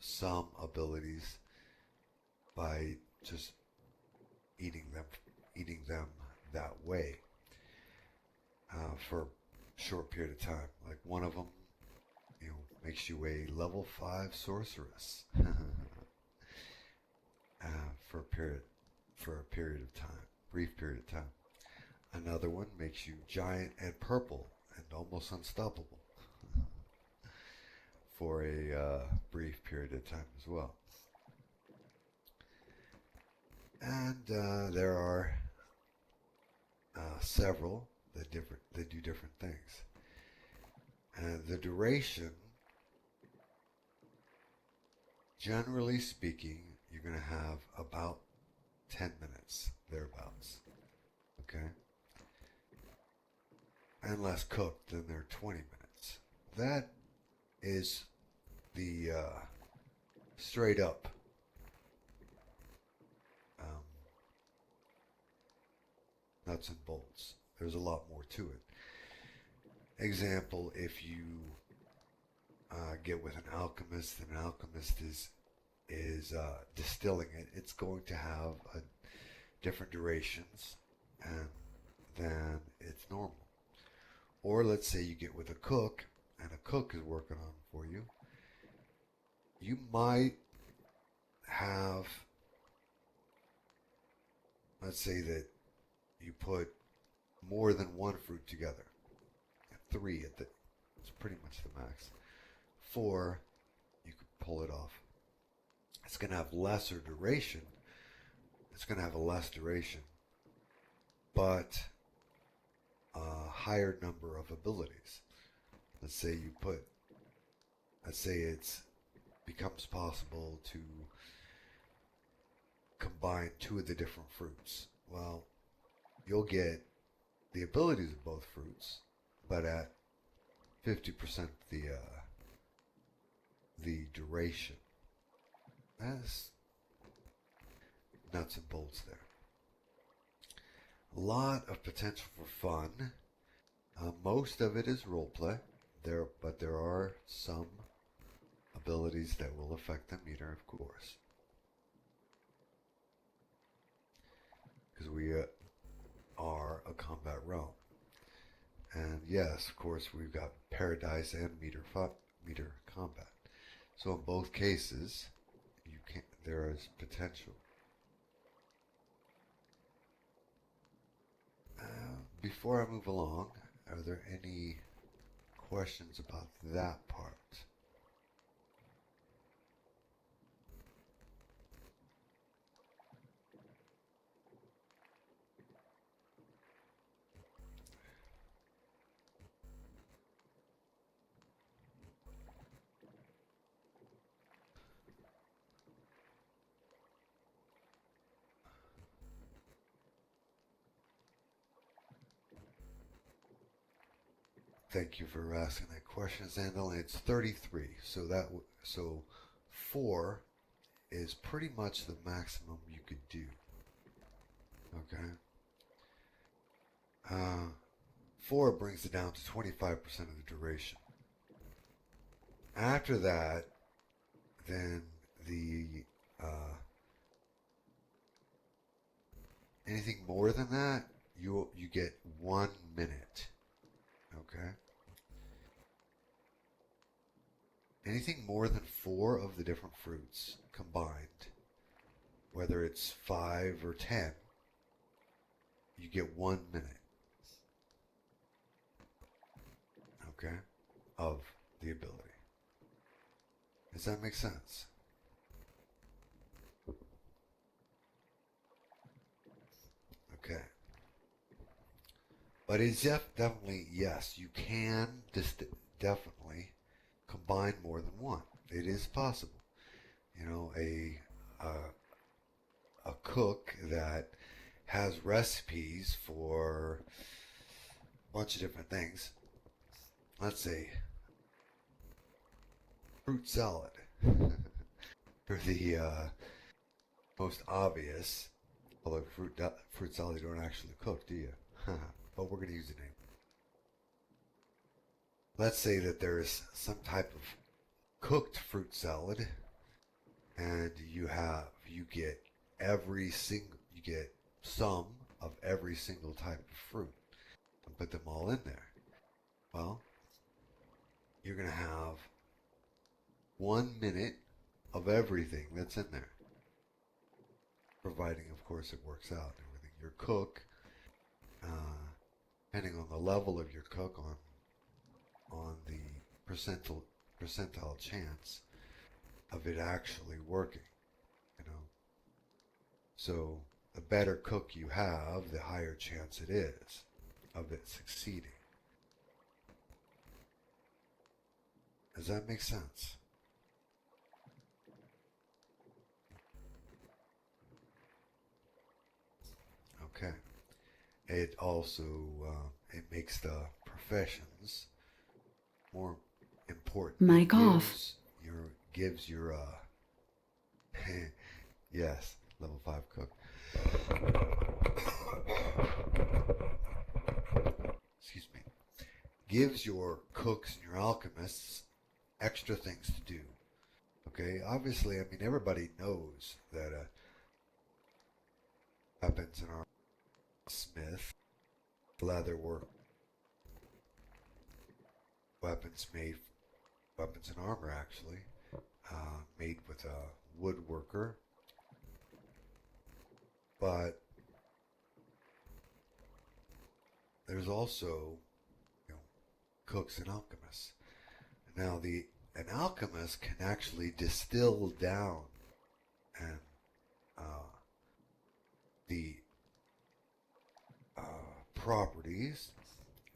some abilities by just eating them that way for a short period of time. Like one of them, makes you a level 5 sorceress for a period of time, brief period of time. Another one makes you giant and purple and almost unstoppable for a brief period of time as well. And there are several that do different things. And the duration, generally speaking, you're going to have about 10 minutes, thereabouts. Okay? Unless cooked, then they're 20 minutes. That is the straight up nuts and bolts. There's a lot more to it. Example, if you get with an alchemist, and an alchemist is distilling it, it's going to have different durations than it's normal. Or let's say you get with a cook, and a cook is working on for you. You might have, let's say that you put more than one fruit together. 3 it's pretty much the max. 4, you could pull it off. It's going to have lesser duration. It's going to have a less duration, but a higher number of abilities. Let's say it becomes possible to combine 2 of the different fruits. Well, you'll get the abilities of both fruits, but at 50% the duration. That's nuts and bolts there. A lot of potential for fun. Most of it is roleplay, but there are some abilities that will affect the meter, of course. Because we are a combat realm. And yes, of course, we've got paradise and meter combat. So in both cases, there is potential. Before I move along, are there any questions about that part? Thank you for asking that question, Zandal. It's 33, so 4 is pretty much the maximum you could do. Okay. 4 brings it down to 25% of the duration. After that, then anything more than that, you get 1 minute. Okay. Anything more than 4 of the different fruits combined, whether it's 5 or 10, you get 1 minute. Okay, of the ability. Does that make sense? Okay. But it's definitely, yes, you can definitely combine more than one. It is possible. A cook that has recipes for a bunch of different things. Let's say fruit salad. For the most obvious, although fruit salad you don't actually cook, do you? But we're going to use the name. Let's say that there is some type of cooked fruit salad and you get you get some of every single type of fruit and put them all in there. Well, you're going to have 1 minute of everything that's in there, providing, of course, it works out. Everything your cook, depending on the level of your cook, on the percentile chance of it actually working, you know. So the better cook you have, the higher chance it is of it succeeding. Does that make sense? Okay. It also it makes the professions more important. Mic off. Gives your yes, level 5 cook. Excuse me. Gives your cooks and your alchemists extra things to do. Okay, obviously, I mean, everybody knows that weapons and armor smith, leatherwork, weapons and armor actually, made with a woodworker. But there's also, you know, cooks and alchemists. Now, an alchemist can actually distill down and the properties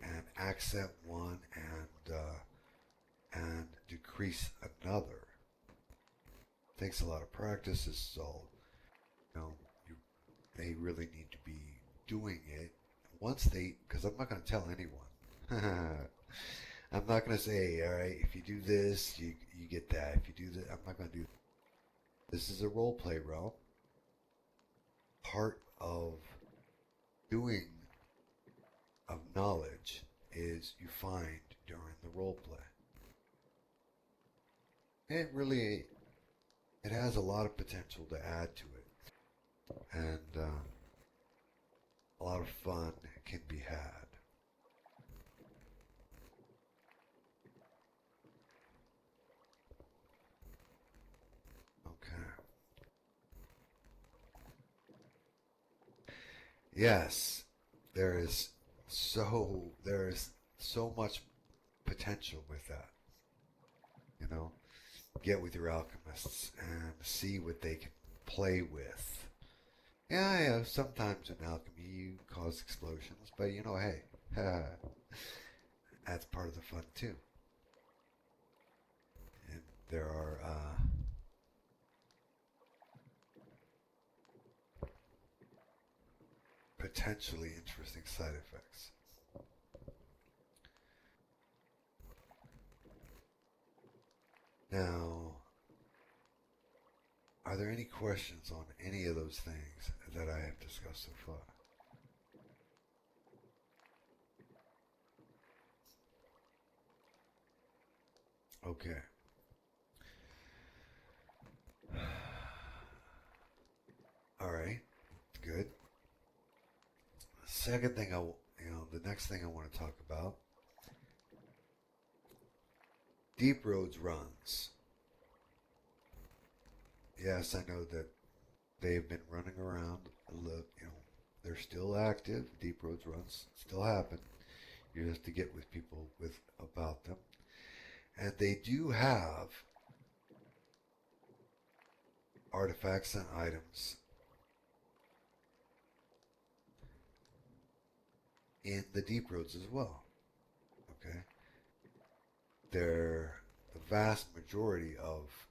and accent one and decrease another. It takes a lot of practice. This is all, you know, they really need to be doing it once because I'm not going to tell anyone. I'm not going to say, all right, if you do this, you get that. If you do that, I'm not going to do that. This is a role play realm. Part of doing of knowledge is you find during the role play. It has a lot of potential to add to it, and a lot of fun can be had. Okay. Yes, there is so much potential with that. You know, get with your alchemists and see what they can play with. Yeah, sometimes in alchemy you cause explosions, but you know, hey, that's part of the fun too. And there are potentially interesting side effects. Now, are there any questions on any of those things that I have discussed so far? Okay. All right. Good. Second thing the next thing I want to talk about, Deep Roads runs. Yes, I know that they've been running around. Look, they're still active. Deep Roads runs still happen. You have to get with people about them, and they do have artifacts and items in the Deep Roads as well. Okay, the vast majority of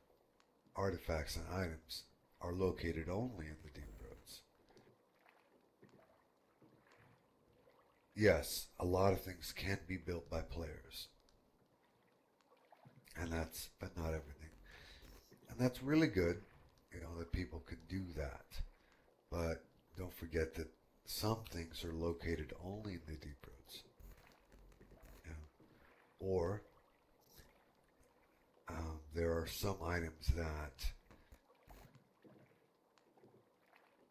artifacts and items are located only in the Deep Roads. Yes, a lot of things can be built by players, but not everything, and that's really good. That people can do that, but don't forget that some things are located only in the Deep Roads, or there are some items that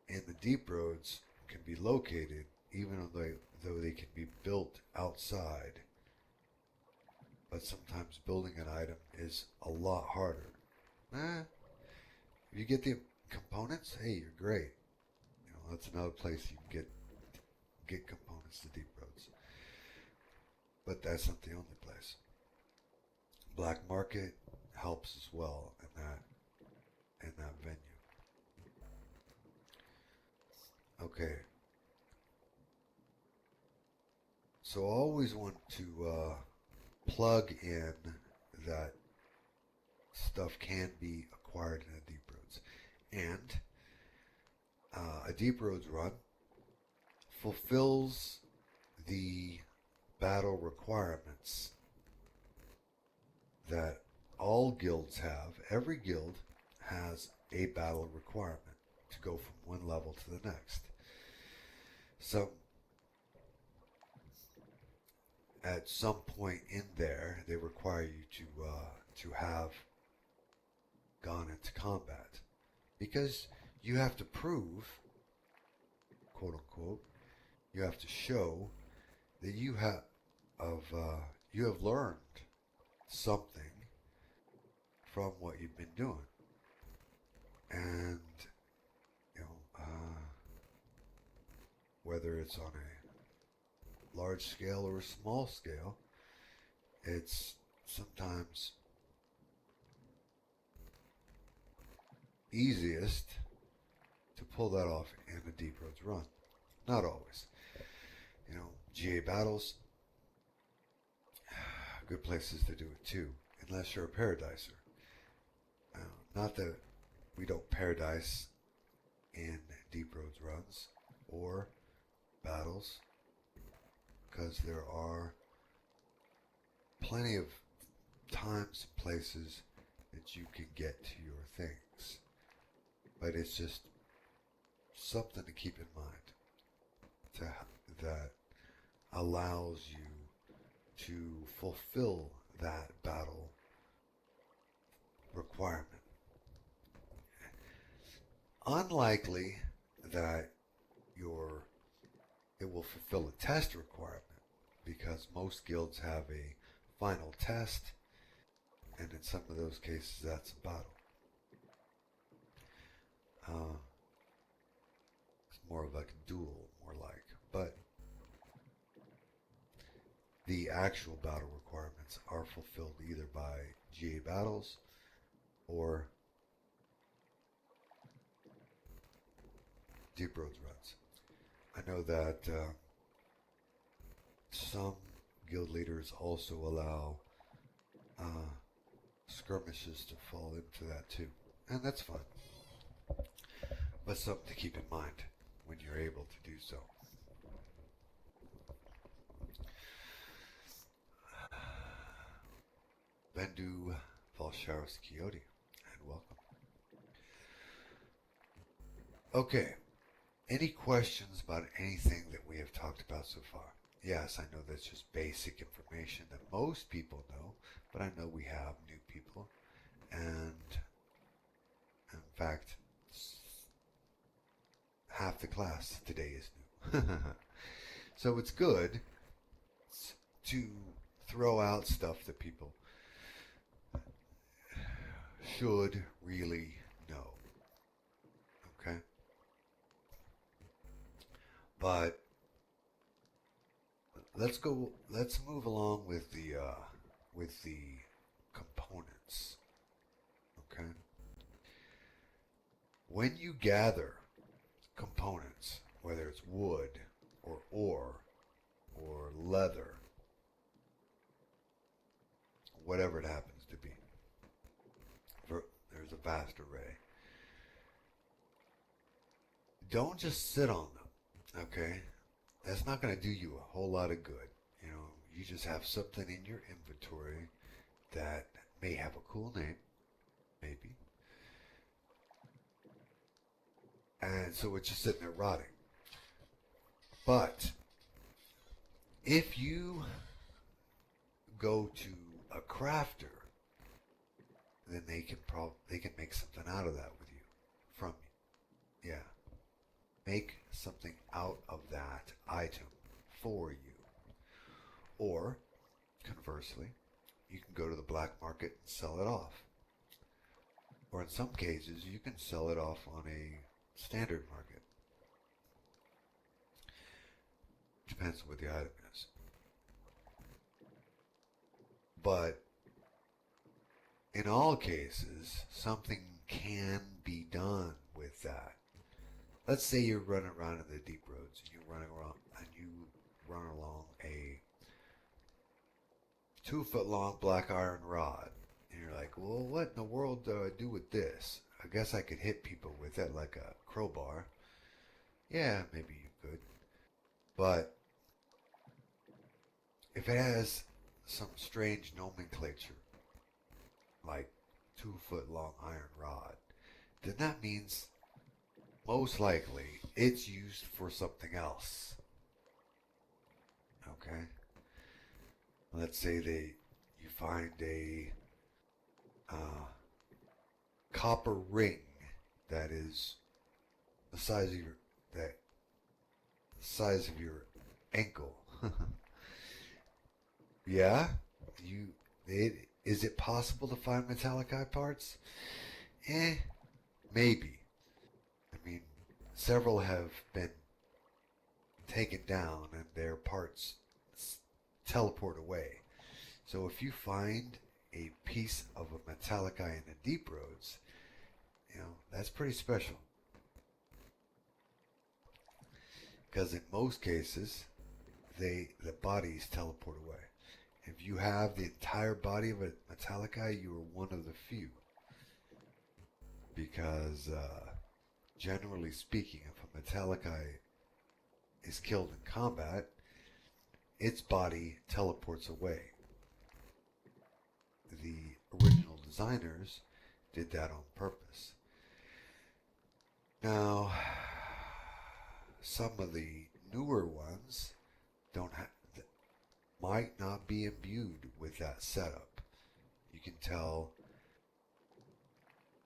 in the deep roads can be located, even though they can be built outside. But sometimes building an item is a lot harder. If you get the components, hey, you're great. That's another place you can get components to deep roads. But that's not the only place. Black market helps as well in that venue. Okay. So I always want to plug in that stuff can be acquired in a deep roads, and a deep roads run fulfills the battle requirements that all guilds have. Every guild has a battle requirement to go from one level to the next. So at some point in there, they require you to have gone into combat, because you have to prove, quote unquote, you have to show that you have learned something from what you've been doing, and whether it's on a large scale or a small scale, it's sometimes easiest to pull that off in a deep roads run. Not always. GA battles, good places to do it too, unless you're a paradiser. Not that we don't paradise in deep roads runs or battles, because there are plenty of times and places that you can get to your things. But it's just something to keep in mind that allows you to fulfill that battle requirement. Unlikely that it will fulfill a test requirement, because most guilds have a final test, and in some of those cases that's a battle. It's more of like a duel, but the actual battle requirements are fulfilled either by GA battles or deep roads runs. I know that some guild leaders also allow skirmishes to fall into that too, and that's fine. But something to keep in mind when you're able to do so. Bendu Valsharos Coyote, and welcome. Okay, any questions about anything that we have talked about so far? Yes, I know that's just basic information that most people know, but I know we have new people, and in fact, half the class today is new. So it's good to throw out stuff that people should really know. Okay? But let's move along with the components. Okay? When you gather components, whether it's wood or ore or leather, whatever it happens to be, there's a vast array. Don't just sit on them, okay? That's not going to do you a whole lot of good. You just have something in your inventory that may have a cool name, maybe, and so it's just sitting there rotting. But if you go to a crafter, then they can make something out of that with you, from you. Yeah. make something out of that item for you. Or, conversely, you can go to the black market and sell it off. Or in some cases, you can sell it off on a standard market. Depends on what the item is. But in all cases, something can be done with that. Let's say you're running around in the deep roads and you run along a 2-foot long black iron rod. And you're like, well, what in the world do I do with this? I guess I could hit people with it like a crowbar. Yeah, maybe you could. But if it has some strange nomenclature, like 2-foot long iron rod, then that means most likely it's used for something else. Okay? Let's say you find a copper ring that is the size of your ankle. Yeah, is it possible to find metallicite parts? Maybe. I mean, several have been taken down and their parts teleport away. So if you find a piece of a metallicite in the deep roads, that's pretty special. Because in most cases, the bodies teleport away. If you have the entire body of a metallicite, you are one of the few. Because generally speaking, if a metallicite is killed in combat, its body teleports away. The original designers did that on purpose. Now, some of the newer ones might not be imbued with that setup. You can tell,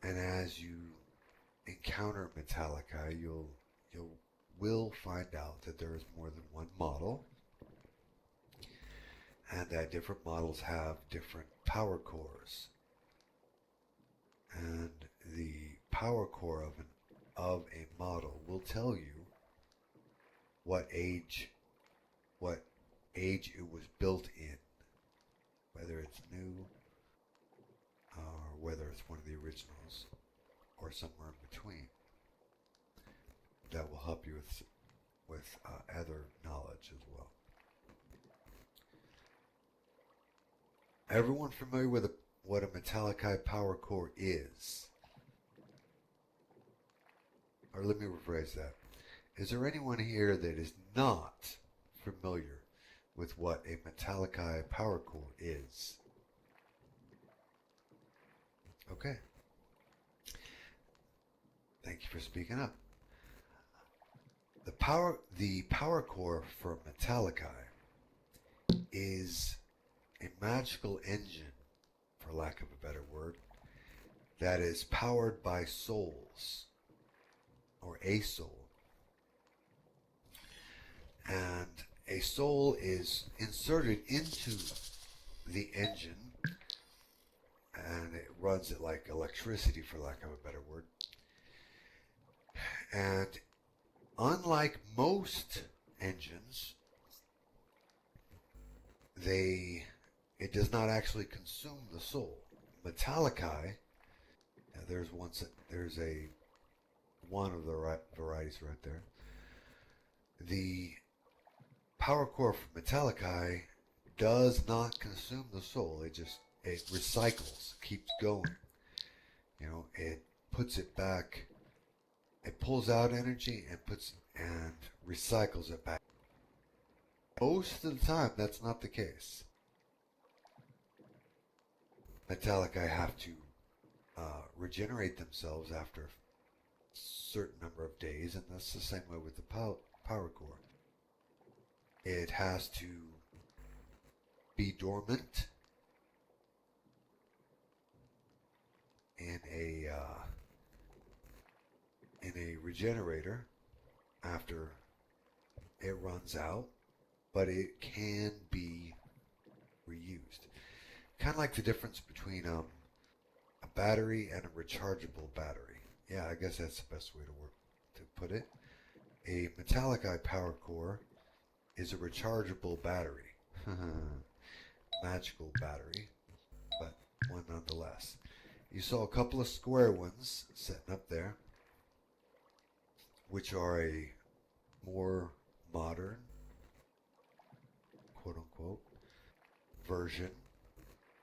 and as you encounter metallicite, you will find out that there is more than one model, and that different models have different power cores. And the power core of a model will tell you what age it was built in, whether it's new or whether it's one of the originals or somewhere in between. That will help you with other knowledge as well. Everyone familiar with what a metallicite power core is? Or let me rephrase that. Is there anyone here that is not familiar with what a metallicite power core is? Okay. Thank you for speaking up. The power core for metallicite is a magical engine, for lack of a better word, that is powered by souls, or a soul. And a soul is inserted into the engine, and it runs it like electricity, for lack of a better word. And unlike most engines, it does not actually consume the soul. Metallicite, there's one of the varieties right there. The power core for metallicite does not consume the soul. It recycles, keeps going. It puts it back. It pulls out energy and recycles it back. Most of the time, that's not the case. Metallicite have to regenerate themselves after a certain number of days, and that's the same way with the power core. It has to be dormant in a regenerator after it runs out, but it can be reused. Kind of like the difference between a battery and a rechargeable battery. Yeah, I guess that's the best way to put it. A metallic eye power core is a rechargeable battery. Magical battery, but one nonetheless. You saw a couple of square ones sitting up there, which are a more modern, quote unquote, version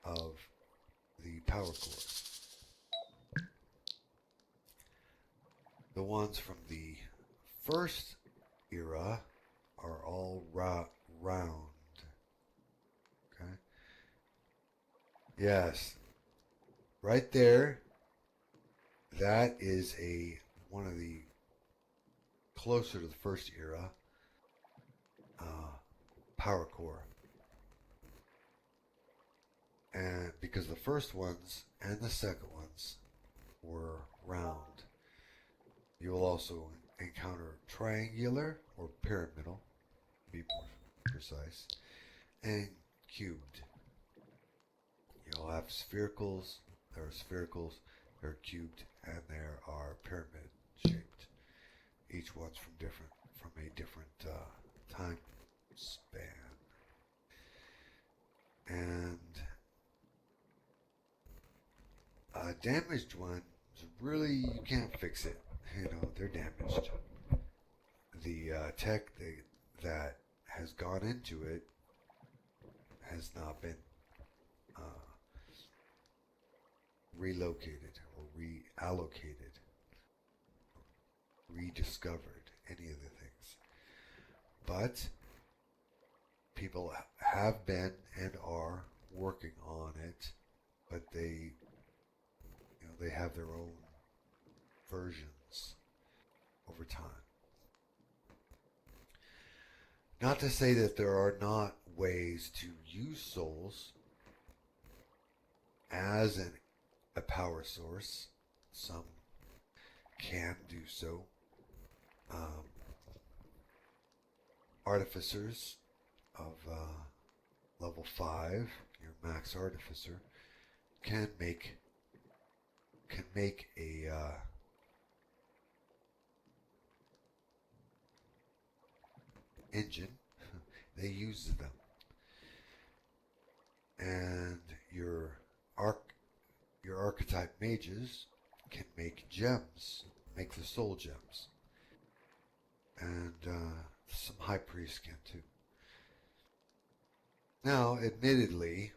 of the power core. The ones from the first era are all round. Okay. Yes, right there. That is a one of the closer to the first era power core, and because the first ones and the second ones were round, you will also encounter triangular or pyramidal, to be more precise, and cubed. You'll have sphericals. There are sphericals. There are cubed, and there are pyramid shaped. Each one's from a different time span, and a damaged one is really you can't fix it. You know they're damaged. The tech that has gone into it has not been uh, relocated or reallocated, rediscovered, any of the things. But people have been and are working on it, but they have their own versions over time. Not to say that there are not ways to use souls as a power source. Some can do so. Artificers of level 5, your max artificer, can make a engine. They use them, and your archetype mages can make gems, make the soul gems, and some high priests can too. Now, admittedly,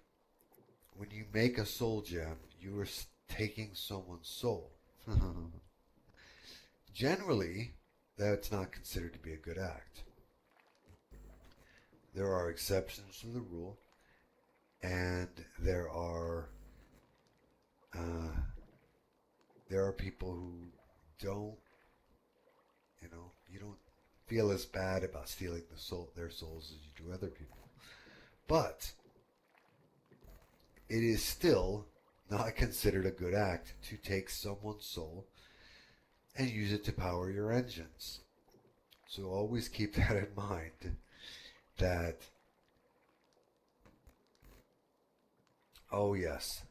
when you make a soul gem, you are taking someone's soul. Generally, that's not considered to be a good act. There are exceptions to the rule, and there are people who don't, you don't feel as bad about stealing their souls as you do other people. But it is still not considered a good act to take someone's soul and use it to power your engines. So always keep that in mind, that, oh yes,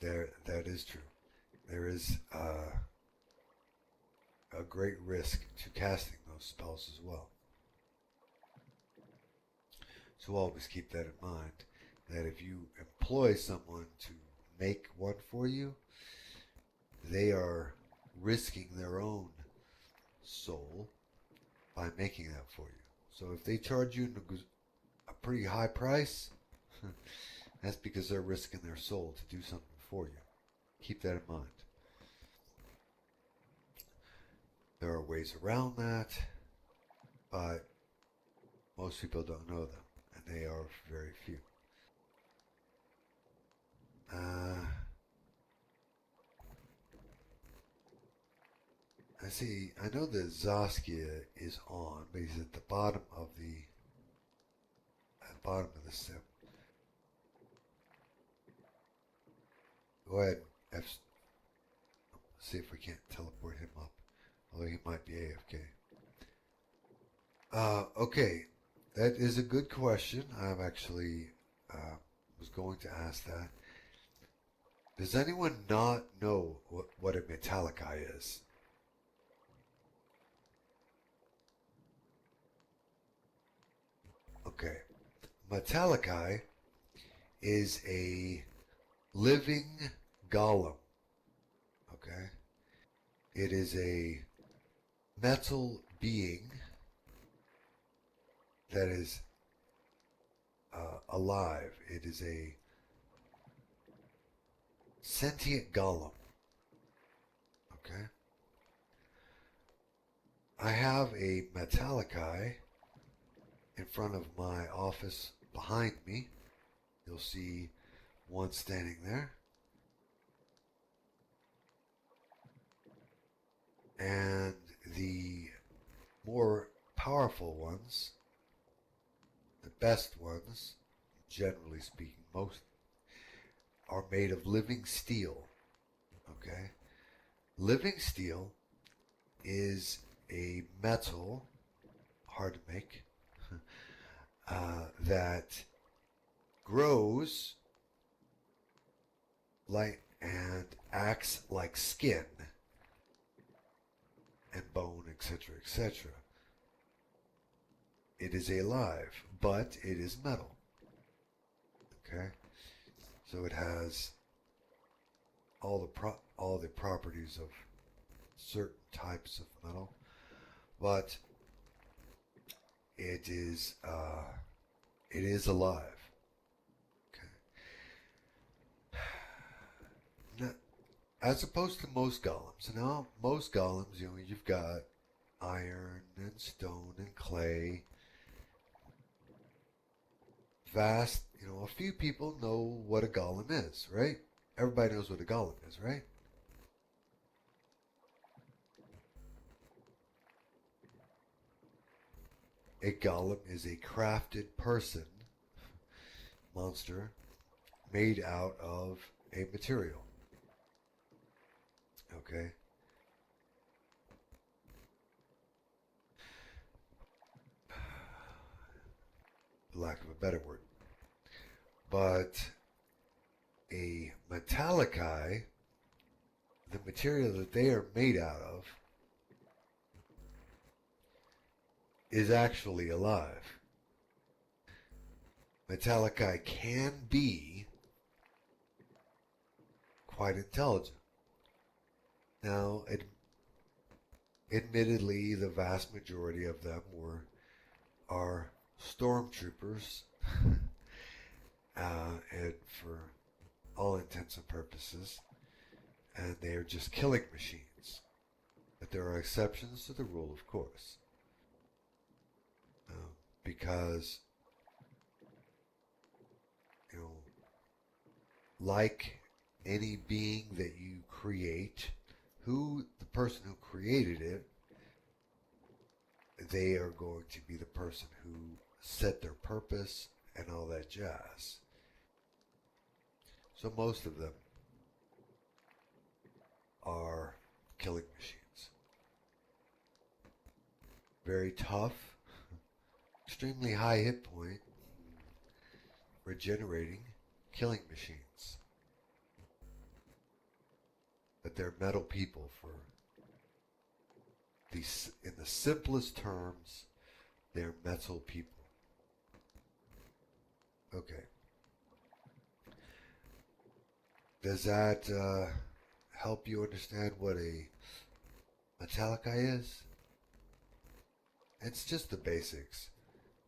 that is true. There is a great risk to casting those spells as well. So always keep that in mind, that if you employ someone to make one for you, they are risking their own soul by making that for you. So if they charge you a pretty high price, that's because they're risking their soul to do something for you. Keep that in mind. There are ways around that, but most people don't know them, and they are very few. I see. I know that Zaskia is on, but he's at the bottom of the sim. Go ahead, see if we can't teleport him up. Although he might be AFK. Okay, that is a good question. I'm actually was going to ask that. Does anyone not know what a Metallica is? Okay, Metallica is a living golem. Okay, it is a metal being that is alive. It is a sentient golem. Okay, I have a Metallica in front of my office behind me. You'll see one standing there. And the more powerful ones, the best ones, generally speaking, most are made of living steel. Okay? Living steel is a metal, hard to make, that grows like and acts like skin and bone, etc., etc. It is alive, but it is metal. Okay, so it has all the properties of certain types of metal, but it is alive. Okay, now, as opposed to most golems. Now, most golems, you've got iron and stone and clay. Vast, a few people know what a golem is, right? Everybody knows what a golem is, right? A golem is a crafted person, monster, made out of a material. Okay? For lack of a better word. But a Metallica, the material that they are made out of, is actually alive. Metallica can be quite intelligent. Now, admittedly, the vast majority of them are stormtroopers, and for all intents and purposes, and they are just killing machines. But there are exceptions to the rule, of course, because you know, like any being that you create, who the person who created it, they are going to be the person who set their purpose and all that jazz. So most of them are killing machines. Very tough, extremely high hit point, regenerating, killing machines. But they're metal people for these, in the simplest terms, they're metal people. Okay. Does that help you understand what a Metallica is? It's just the basics.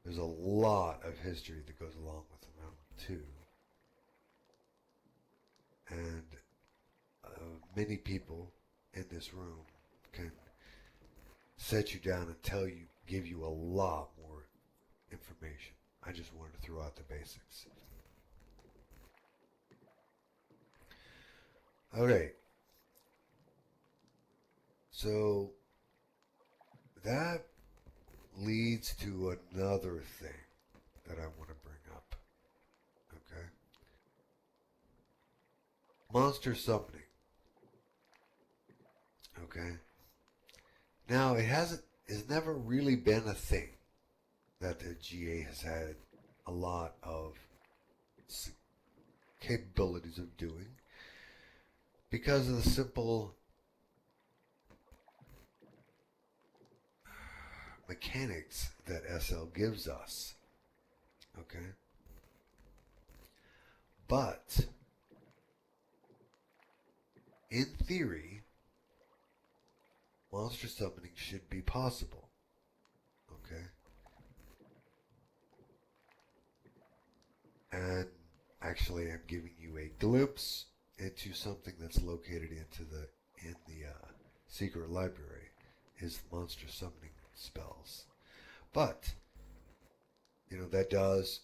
There's a lot of history that goes along with them too, and many people in this room can set you down and give you a lot more information. I just wanted to throw out the basics. Okay, so that leads to another thing that I want to bring up. Okay, monster summoning. Okay, now it's never really been a thing. that the GA has had a lot of capabilities of doing because of the simple mechanics that SL gives us. Okay? But in theory, monster summoning should be possible. Okay? And actually, I'm giving you a glimpse into something that's located in the secret library is monster summoning spells. But that does.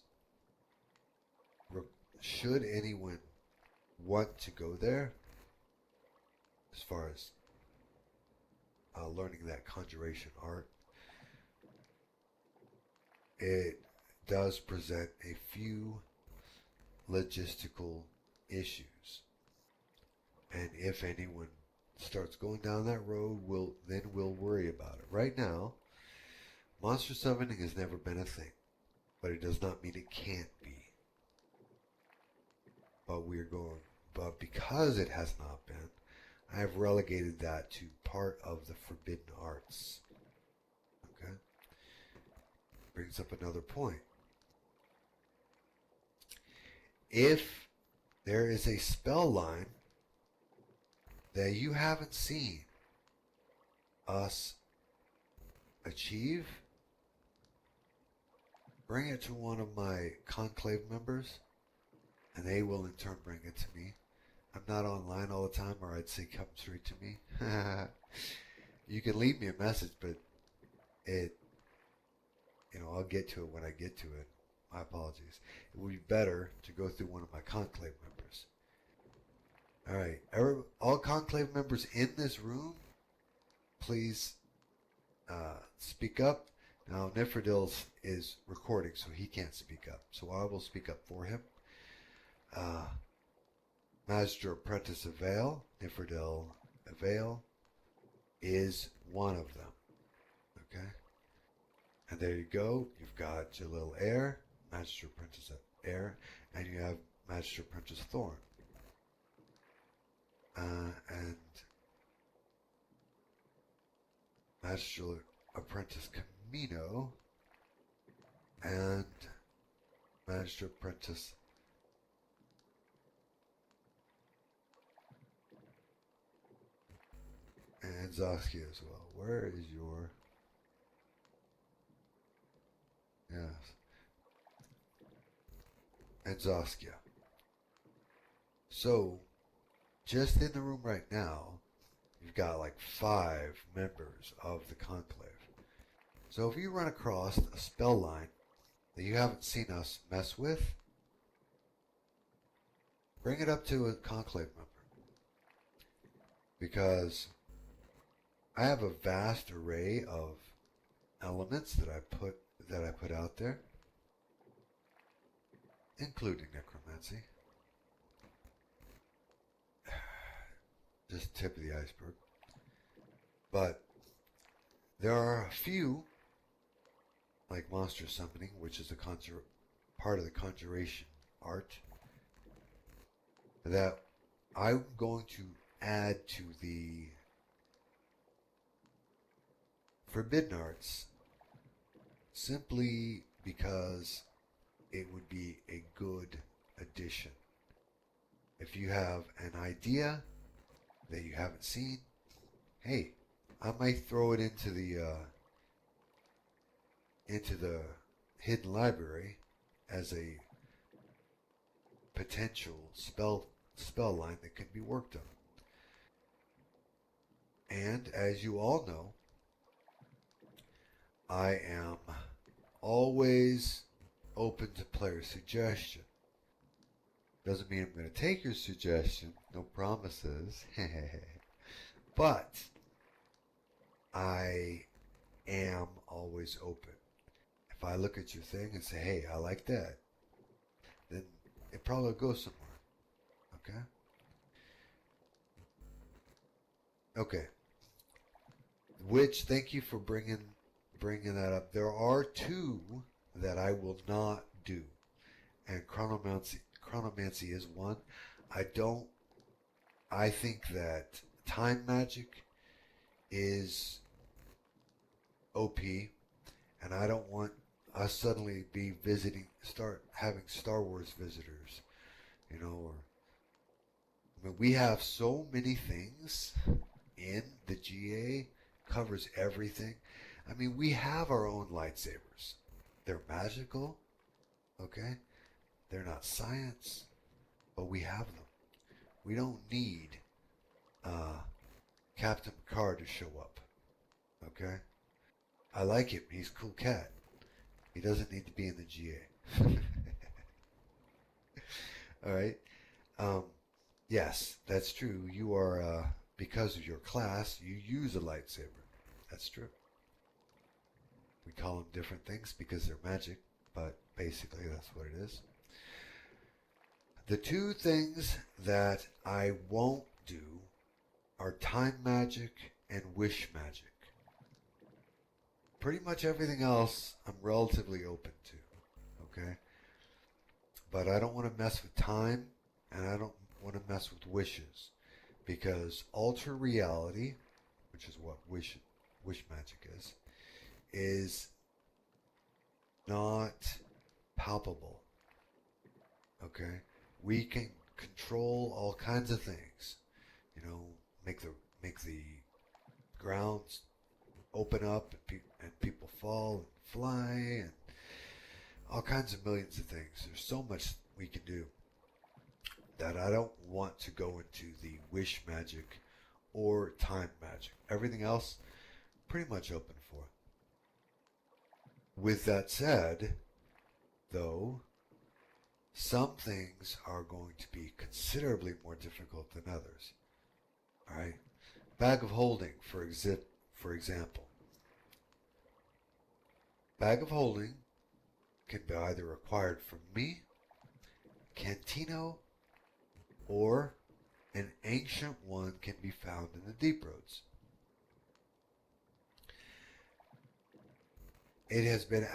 Should anyone want to go there, as far as learning that conjuration art, it does present a few logistical issues. And if anyone starts going down that road, we'll worry about it. Right now, monster summoning has never been a thing, but it does not mean it can't be. But because it has not been, I have relegated that to part of the forbidden arts. Okay? Brings up another point. If there is a spell line that you haven't seen us achieve, bring it to one of my conclave members, and they will in turn bring it to me. I'm not online all the time, or I'd say come straight to me. You can leave me a message, but I'll get to it when I get to it. My apologies. It would be better to go through one of my conclave members. All right, all conclave members in this room, please speak up. Now, Nifredil is recording, so he can't speak up. So I will speak up for him. Master Apprentice Avail, Nifredil Avail, is one of them. Okay? And there you go. You've got Jalil Air, Master Apprentice Air, and you have Master Apprentice Thorn. And Master Apprentice Camino, and Master Apprentice and Zaskia as well. Where is your... Yes. And Zaskia. So, just in the room right now, you've got like 5 members of the Conclave. So if you run across a spell line that you haven't seen us mess with, bring it up to a Conclave member. Because I have a vast array of elements that I put out there, including necromancy. Just tip of the iceberg. But there are a few, like monster summoning, which is part of the conjuration art, that I'm going to add to the forbidden arts simply because it would be a good addition. If you have an idea that you haven't seen, hey, I might throw it into the hidden library as a potential spell line that can be worked on. And as you all know, I am always open to player suggestion. Doesn't mean I'm going to take your suggestion, no promises. But I am always open. If I look at your thing and say, hey, I like that, then it probably goes somewhere. Okay? Okay. Which, thank you for bringing bringing that up. There are two that I will not do, and chronomancy is one. I don't. I think that time magic is OP, and I don't want us suddenly be start having Star Wars visitors, or I mean, we have so many things in the GA, covers everything. I mean, we have our own lightsabers. They're magical, okay? They're not science, but we have them. We don't need uh, Captain Picard to show up, okay? I like him. He's a cool cat. He doesn't need to be in the GA. All right. Um, yes, that's true. You are, because of your class, you use a lightsaber. That's true. We call them different things because they're magic, but basically that's what it is. The two things that I won't do are time magic and wish magic. Pretty much everything else I'm relatively open to, okay? But I don't want to mess with time, and I don't want to mess with wishes, because alter reality, which is what wish magic is not palpable. Okay, we can control all kinds of things. Make the grounds open up and people fall and fly and all kinds of millions of things. There's so much we can do that I don't want to go into the wish magic or time magic. Everything else, pretty much open for. With that said, though, some things are going to be considerably more difficult than others. All right, bag of holding, for example. Bag of holding can be either acquired from me, Cantino, or an ancient one can be found in the Deep Roads. It has been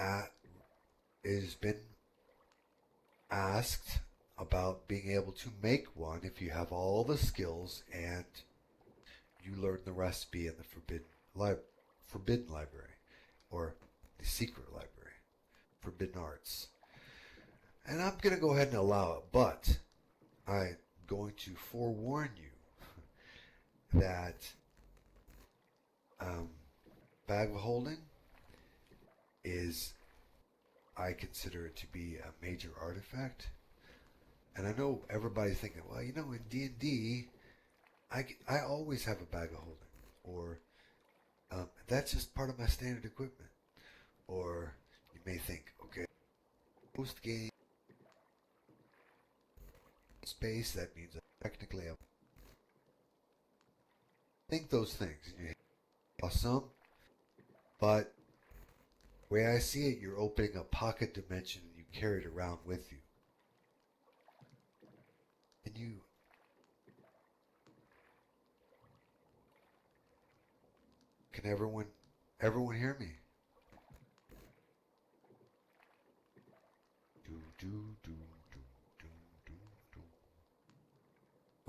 asked about being able to make one if you have all the skills and you learn the recipe in the Forbidden Library, or the Secret Library, Forbidden Arts. And I'm going to go ahead and allow it, but I'm going to forewarn you that bag of holding I consider it to be a major artifact. And I know everybody's thinking, well, in D&D, I always have a bag of holding, or that's just part of my standard equipment. Or you may think, okay, post game space, that means technically I think those things. You awesome, but the way I see it, you're opening a pocket dimension and you carry it around with you. And can everyone hear me?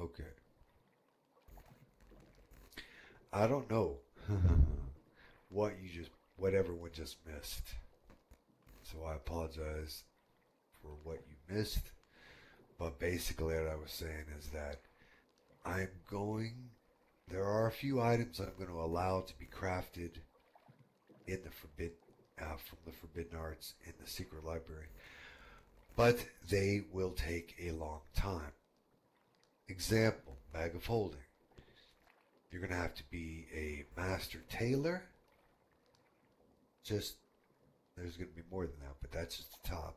Okay. I don't know what everyone just missed. So I apologize for what you missed. But basically what I was saying is that there are a few items I'm going to allow to be crafted in the from the Forbidden Arts in the Secret Library. But they will take a long time. Example, bag of holding. You're going to have to be a master tailor. There's going to be more than that, but that's just the top.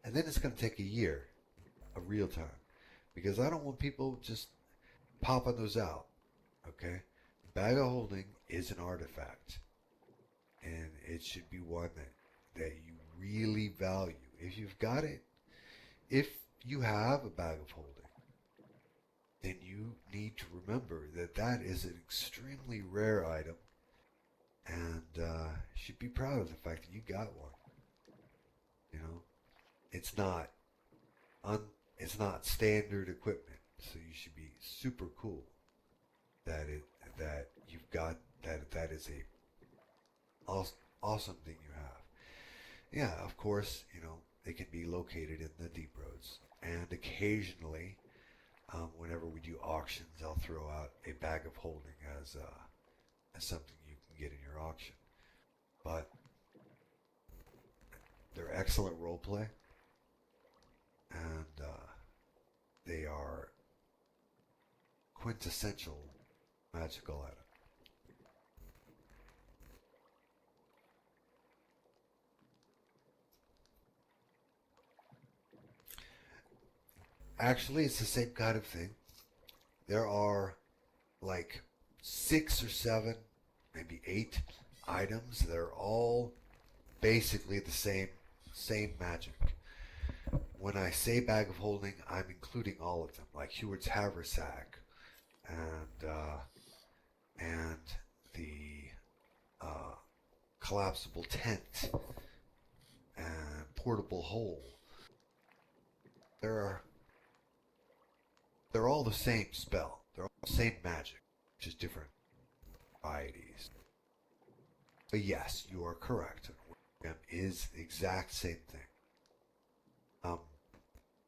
And then it's going to take a year of real time, because I don't want people just popping those out. Okay? Bag of holding is an artifact, and it should be one that you really value. If you've got it, if you have a bag of holding, then you need to remember that is an extremely rare item, and you should be proud of the fact that you got one. You know, it's not un, it's not standard equipment, so you should be super cool that it that you've got that. That is a awesome thing you have. Yeah, of course, they can be located in the deep roads, and occasionally, whenever we do auctions, I'll throw out a bag of holding as something you can get in your auction. But they're excellent role play, and they are quintessential magical items. Actually, it's the same kind of thing. There are like 6 or 7, maybe 8 items that are all basically the same magic. When I say bag of holding, I'm including all of them, like Heward's haversack, and and the uh, collapsible tent and portable hole. They're they're all the same spell. They're all the same magic, just different varieties. But yes, you are correct. Origami is the exact same thing. Um,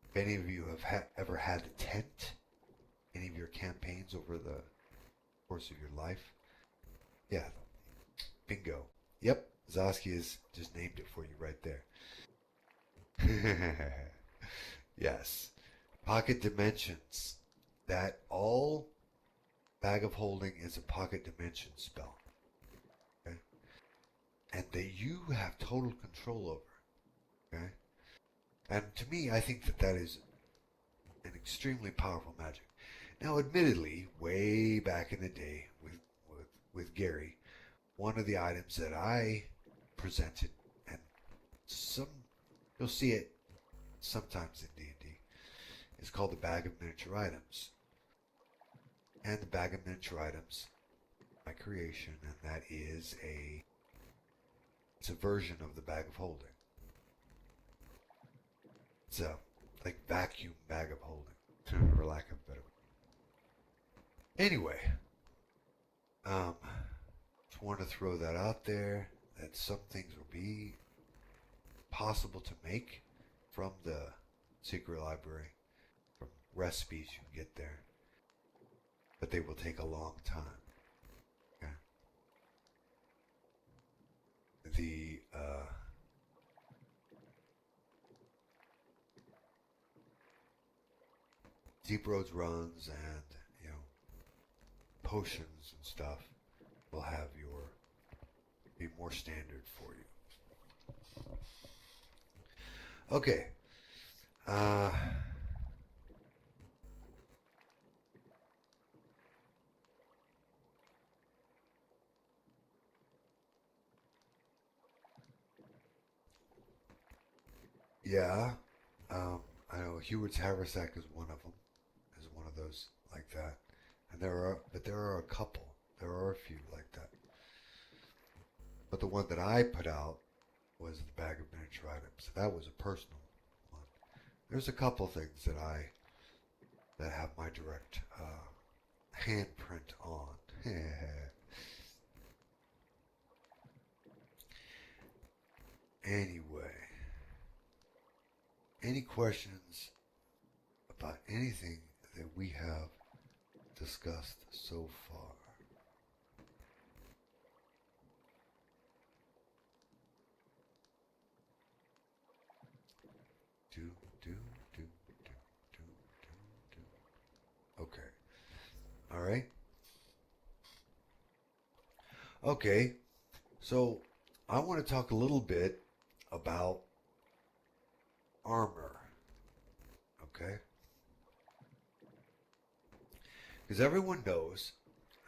if any of you have ever had a tent, any of your campaigns over the course of your life, yeah, bingo. Yep, Zosky has just named it for you right there. Yes. Pocket dimensions. That all bag of holding is a pocket dimension spell. Okay? And that you have total control over. Okay? And to me, I think that is an extremely powerful magic. Now, admittedly, way back in the day with Gary, one of the items that I presented, and you'll see it sometimes in D&D, is called the Bag of Miniature Items. And the Bag of Miniature Items, my creation, and that is it's a version of the Bag of Holding. It's a like vacuum bag of holding, for lack of a better word. Anyway, just wanted to throw that out there, that some things will be possible to make from the secret library, from recipes you can get there, but they will take a long time. Okay? The Deep Roads runs and potions and stuff will have be more standard for you. Okay. Yeah. I know Heward's haversack is one of them. Is one of those like that, and there are a couple. There are a few like that. But the one that I put out was the Bag of Miniature Items. That was a personal one. There's a couple things that have my direct handprint on. Anyway, any questions about anything that we have discussed so far? Do, do, do, do, do, do, do. Okay. All right. Okay. So I want to talk a little bit about armor. Okay? Because everyone knows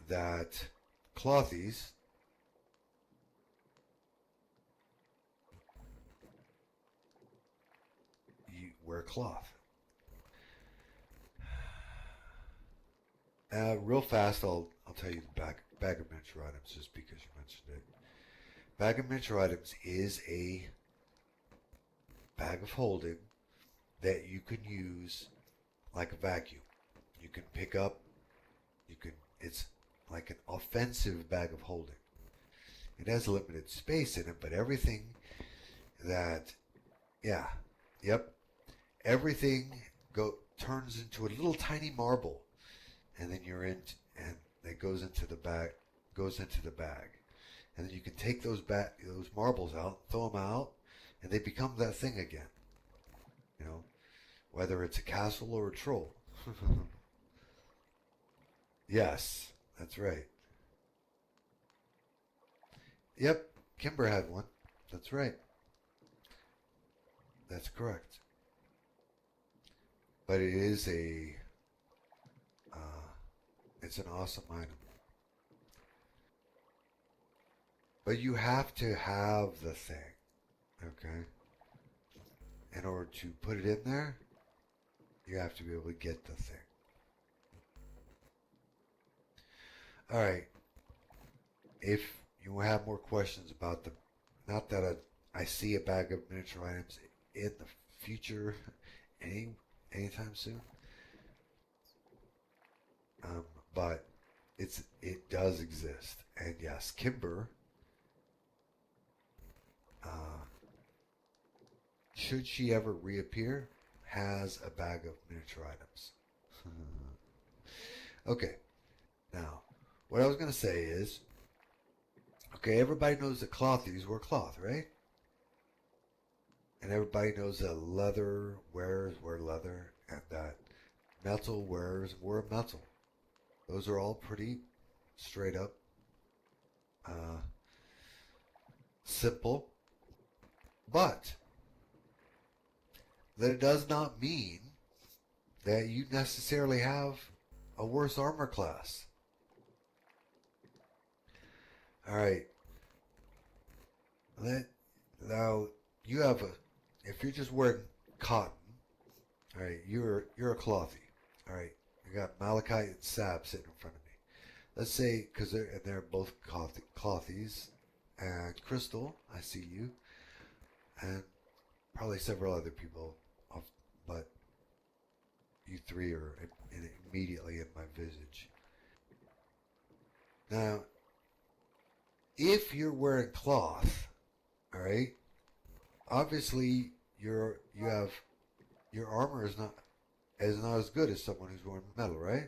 that clothies you wear cloth. Real fast, I'll I'll tell you the bag of miniature items just because you mentioned it. Bag of miniature items is a bag of holding that you can use like a vacuum. You can pick up, it's like an offensive bag of holding. It has limited space in it, but everything that, yeah, yep, everything turns into a little tiny marble, and then and it goes into the bag, and then you can take those marbles out, throw them out, and they become that thing again. You know, whether it's a castle or a troll. Yes, that's right. Yep, Kimber had one. That's right. That's correct. But uh, it's an awesome item. But you have to have the thing, okay? In order to put it in there, you have to be able to get the thing. All right. If you have more questions about not that I see a bag of miniature items in the future, any anytime soon. Um, but it does exist, and yes, Kimber, uh, should she ever reappear, has a bag of miniature items. Okay, now what I was gonna say is, okay, everybody knows that clothies wear cloth, right? And everybody knows that leather wearers wear leather, and that metal wearers wear metal. Those are all pretty straight up, uh, simple, but that does not mean that you necessarily have a worse armor class. All right, now you have a. If you're just wearing cotton, all right, you're a clothy. All right, you got Malachite and Sab sitting in front of me. Let's say because they're both clothies, and Crystal, I see you, and probably several other people, but you three are immediately in my visage. Now, if you're wearing cloth, all right, obviously you have your armor is not as good as someone who's wearing metal, right?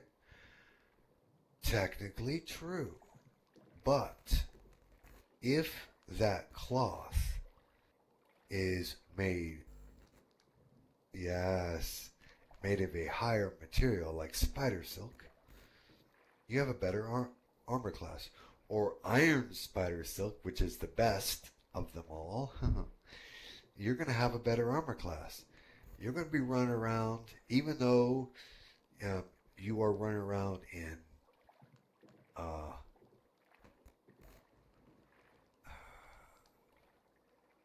Technically true, but if that cloth is made, yes, made of a higher material like spider silk, you have a better armor class. Or iron spider silk, which is the best of them all, you're going to have a better armor class. You're going to be running around, even though um, you are running around in uh,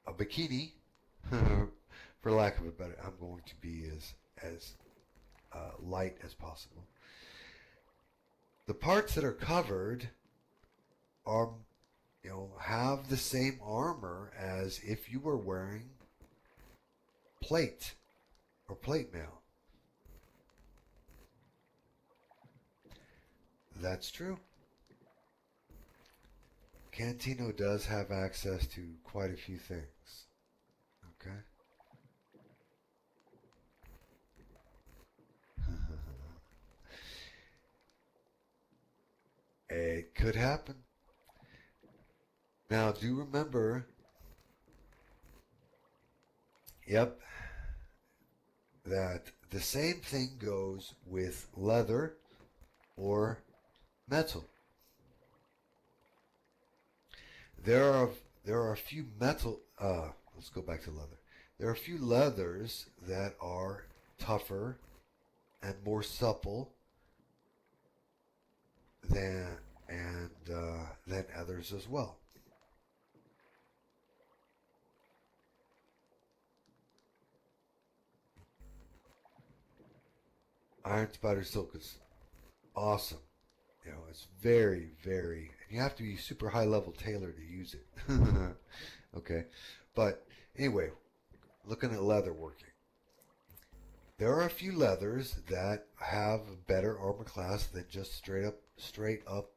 a bikini, for lack of a better, I'm going to be as light as possible. The parts that are covered are, have the same armor as if you were wearing plate or plate mail. That's true. Cantino does have access to quite a few things. Okay. It could happen. Now, do remember, yep, that the same thing goes with leather or metal. There are there are a few metal. Let's go back to leather. There are a few leathers that are tougher and more supple than than others as well. Iron Spider Silk is awesome. You know, it's very, very, and you have to be super high level tailor to use it. Okay, but anyway, looking at leather working. There are a few leathers that have better armor class than just straight up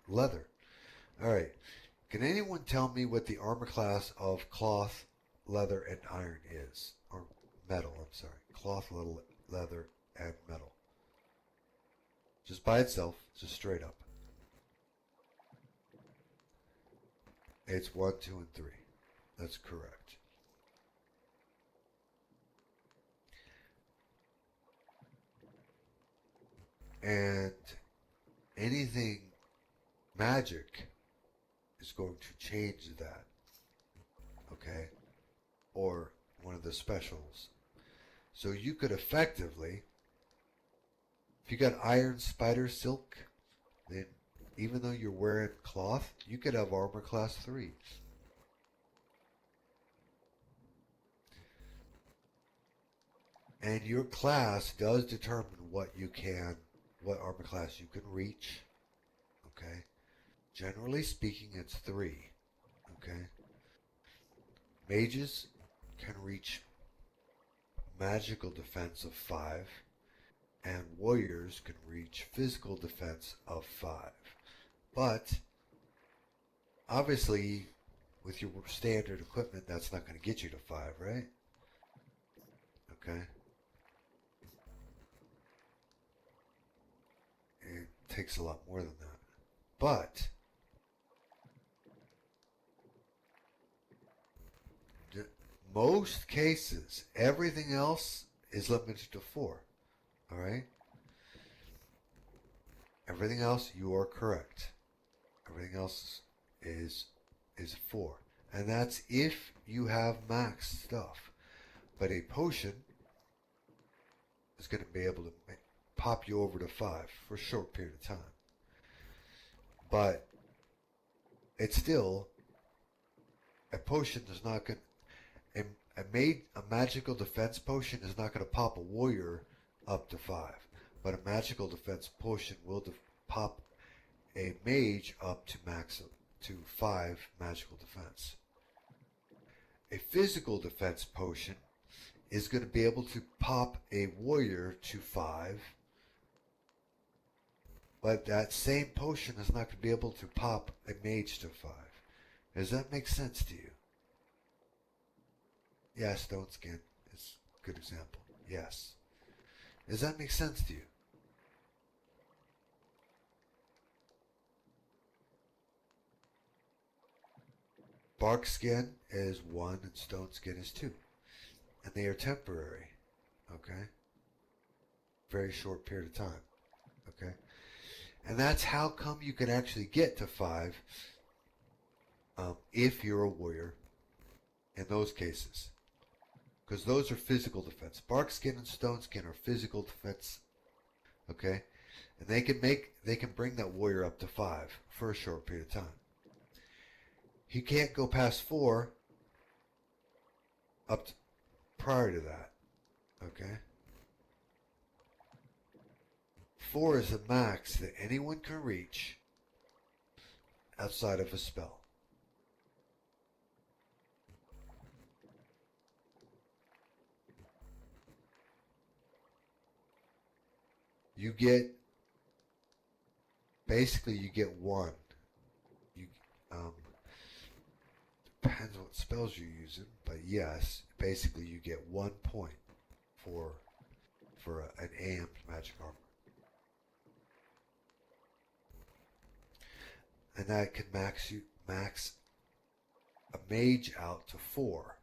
leather. All right. Can anyone tell me what the armor class of cloth, leather, and iron is? Or metal, I'm sorry. Cloth, leather, and metal. Just by itself, just straight up. It's 1, 2, and 3. That's correct. And anything magic is going to change that. Okay? Or one of the specials. So you could effectively, if you got iron, spider, silk, then even though you're wearing cloth, you could have armor class 3. And your class does determine what armor class you can reach. Okay? Generally speaking, it's 3. Okay? Mages can reach magical defense of 5, and warriors can reach physical defense of 5. But obviously, with your standard equipment, that's not going to get you to 5, right? Okay. It takes a lot more than that. But most cases, everything else is limited to 4. All right? Everything else, you are correct. Everything else is 4. And that's if you have max stuff. But a potion is going to be able to pop you over to 5 for a short period of time. But it's still, a potion is not going to, a magical defense potion is not going to pop a warrior up to 5. But a magical defense potion will pop a mage up to 5 magical defense. A physical defense potion is going to be able to pop a warrior to 5, but that same potion is not going to be able to pop a mage to 5. Does that make sense to you? Yeah, Stone Skin is a good example. Yes. Does that make sense to you? Bark skin is 1 and stone skin is 2. And they are temporary. Okay? Very short period of time. Okay? And that's how come you can actually get to 5 if you're a warrior in those cases. Because those are physical defense. Bark skin and stone skin are physical defense. Okay? And they can bring that warrior up to 5 for a short period of time. He can't go past 4 up to, prior to that. Okay? 4 is the max that anyone can reach outside of a spell. You get, basically you get 1. You, depends what spells you're using, but yes, basically you get 1 point for an amped magic armor. And that can max a mage out to 4.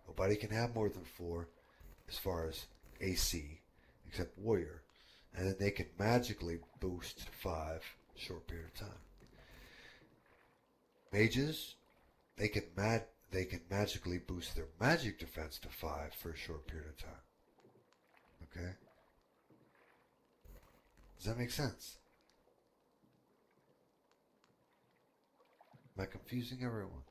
Nobody can have more than 4 as far as AC, except warrior. And then they can magically boost to 5 short period of time. Mages, they can magically boost their magic defense to 5 for a short period of time. Okay? Does that make sense? Am I confusing everyone?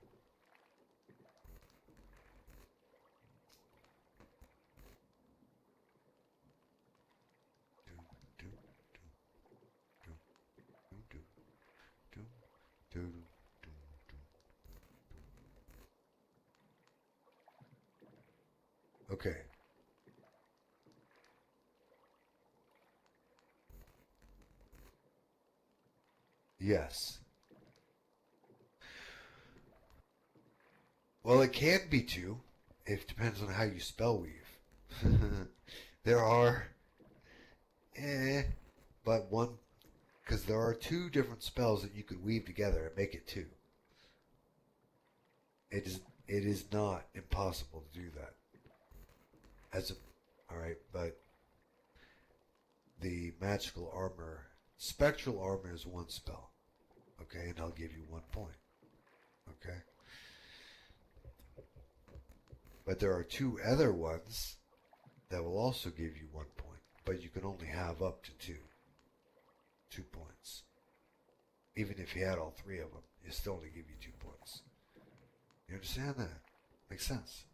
Okay. Yes. Well, it can be two. It depends on how you spell weave. There are, eh, but one, because there are two different spells that you could weave together and make it two. It is not impossible to do that. As a, all right, but the magical armor, spectral armor is one spell. Okay, and I'll give you 1 point. Okay, but there are two other ones that will also give you 1 point, but you can only have up to 2 points. Even if you had all three of them, it still only give you 2 points. You understand that? Makes sense.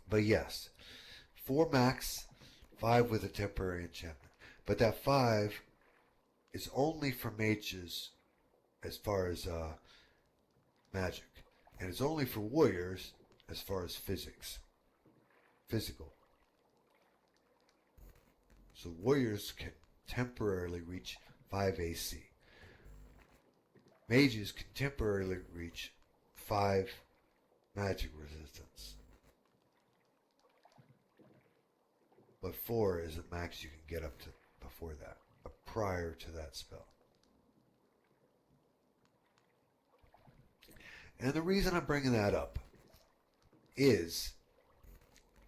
But yes, 4 max, 5 with a temporary enchantment. But that 5 is only for mages as far as magic. And it's only for warriors as far as physical. So warriors can temporarily reach 5 AC. Mages can temporarily reach 5 magic resistance. But 4 is the max you can get up to before that, prior to that spell. And the reason I'm bringing that up is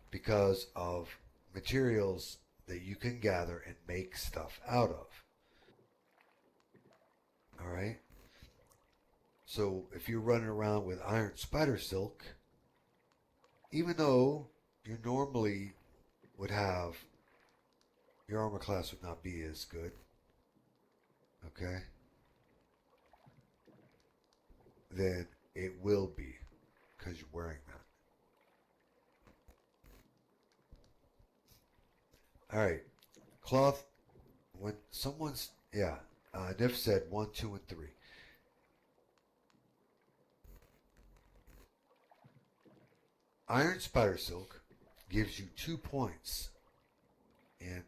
because of materials that you can gather and make stuff out of. Alright? So if you're running around with iron spider silk, even though you normally would have, your armor class would not be as good. Okay? Then it will be because you're wearing that. Alright. Cloth, when someone's, yeah, Nif said 1, 2, and 3. Iron spider silk gives you 2 points in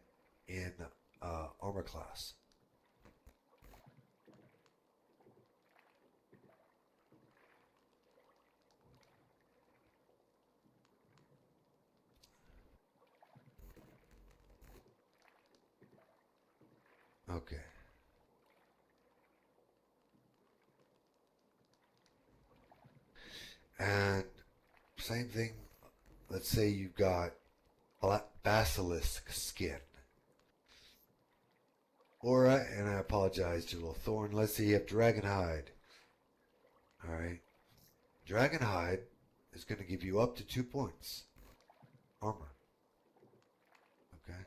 armor class. Okay. And same thing, let's say you've got basilisk skin. Or, and I apologize to Little Thorn, let's say you have dragon hide. Alright. Dragon hide is going to give you up to 2 points armor. Okay?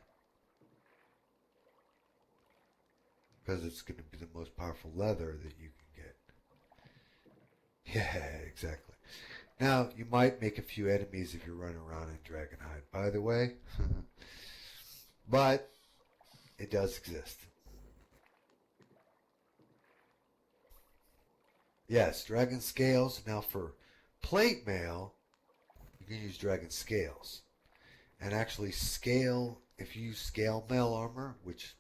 Because it's going to be the most powerful leather that you can get. Yeah, exactly. Now, you might make a few enemies if you're running around in dragon hide, by the way. But it does exist. Yes, dragon scales. Now for plate mail, you can use dragon scales. And actually scale, if you use scale mail armor, which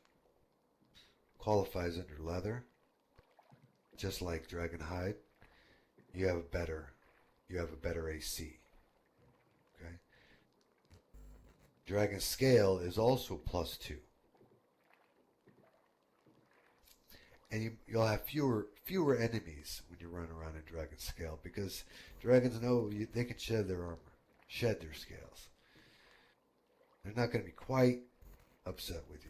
qualifies under leather, just like dragon hide, you have a better AC. Okay? Dragon scale is also +2. And you'll have fewer enemies when you run around in dragon scale because dragons know they can shed their armor, shed their scales. They're not going to be quite upset with you.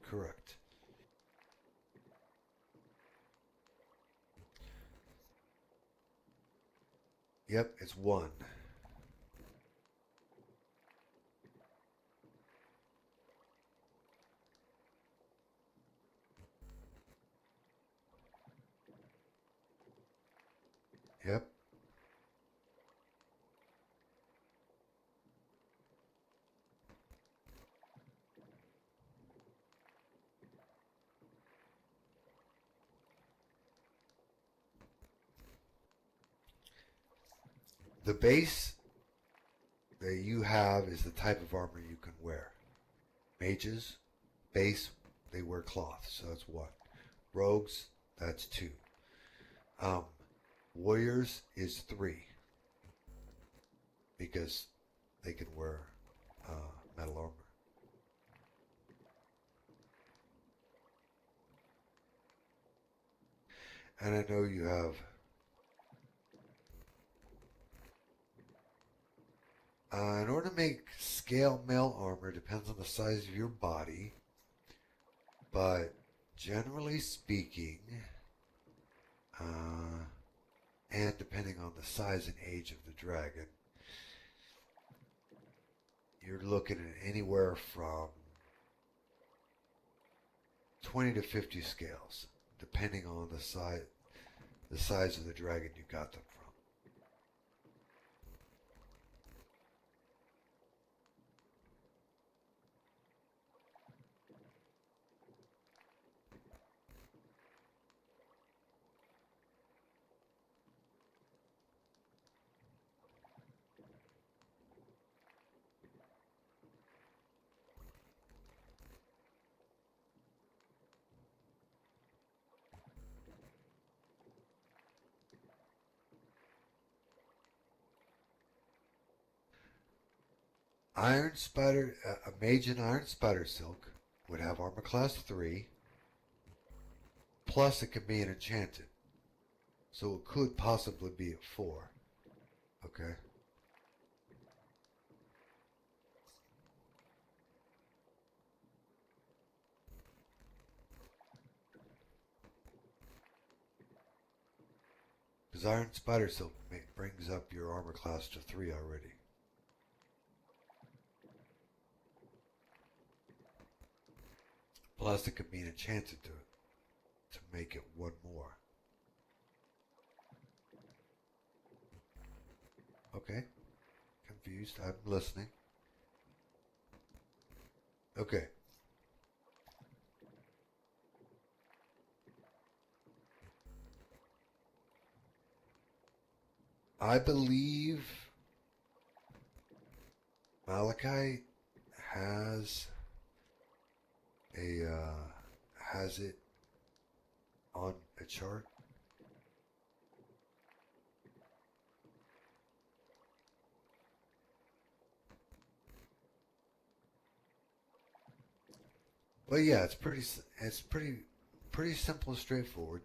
Correct. Yep, it's 1. Yep. The base that you have is the type of armor you can wear. Mages, base, they wear cloth, so that's one. Rogues, that's two. Warriors is three because they can wear metal armor. And I know you have in order to make scale mail armor depends on the size of your body, but generally speaking, and depending on the size and age of the dragon, you're looking at anywhere from 20 to 50 scales, depending on the size of the dragon you got them from. A mage in Iron Spider Silk would have armor class 3, plus it can be an enchanted. So it could possibly be at 4. Okay? Because Iron Spider Silk brings up your armor class to 3 already. Plus it can be enchanted to make it one more. Okay? Confused? I'm listening. Okay. I believe Malachi has has it on a chart. But yeah, it's pretty simple and straightforward.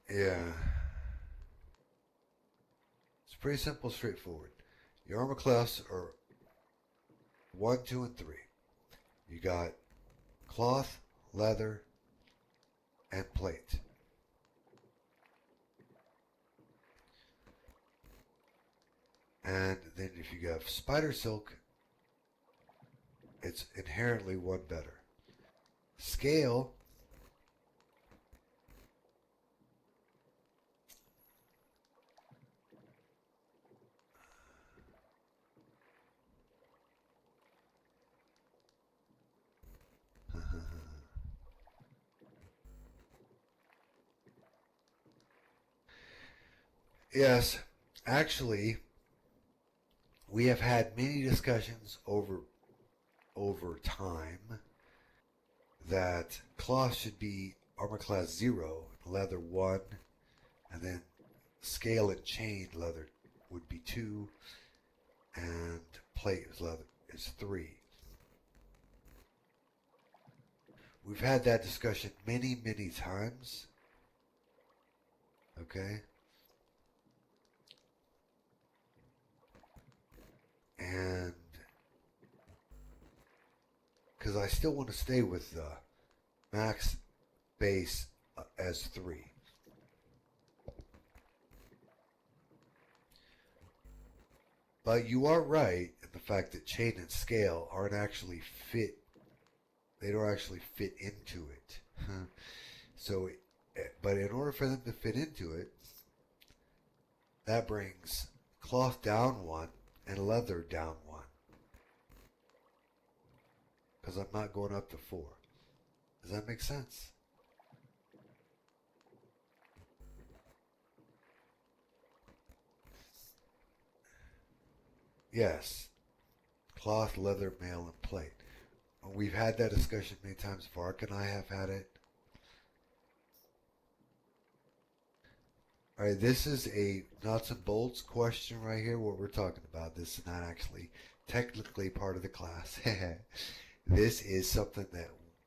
Yeah. It's pretty simple, straightforward. Your armor class are 1, 2, and 3. You got cloth, leather, and plate. And then if you have spider silk, it's inherently one better. Scale. Yes, actually, we have had many discussions over time that cloth should be armor class 0, leather 1, and then scale and chain leather would be 2, and plate is 3. We've had that discussion many, many times. Okay? And because I still want to stay with the max base as 3. But you are right in the fact that chain and scale aren't actually fit. They don't actually fit into it. So, but in order for them to fit into it, that brings cloth down 1 and leather down 1. because I'm not going up to 4. Does that make sense? Yes. Cloth, leather, mail, and plate. We've had that discussion many times. Vark and I have had it. All right, this is a nuts and bolts question right here. What we're talking about. This is not actually technically part of the class. This is something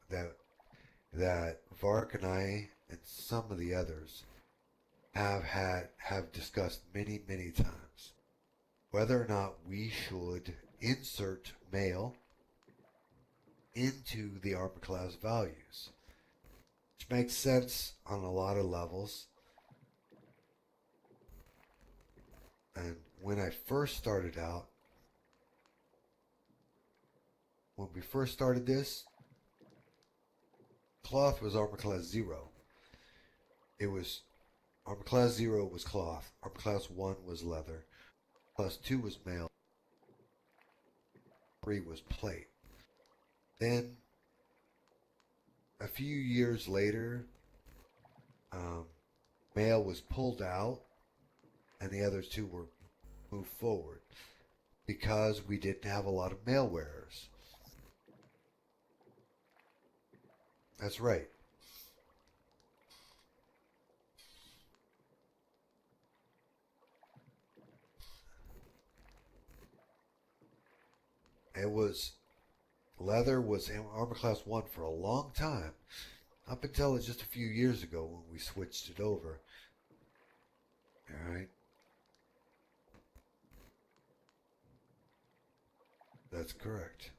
that Vark and I and some of the others have discussed many times. Whether or not we should insert mail into the armor class values, which makes sense on a lot of levels. And when I first started out, when we first started this, cloth was armor class 0. It was armor class 0 was cloth, armor class 1 was leather, class 2 was mail, 3 was plate. Then a few years later, mail was pulled out and the other two were moved forward because we didn't have a lot of mail wearers. That's right. It was leather was armor class 1 for a long time, up until just a few years ago when we switched it over. Alright. That's correct.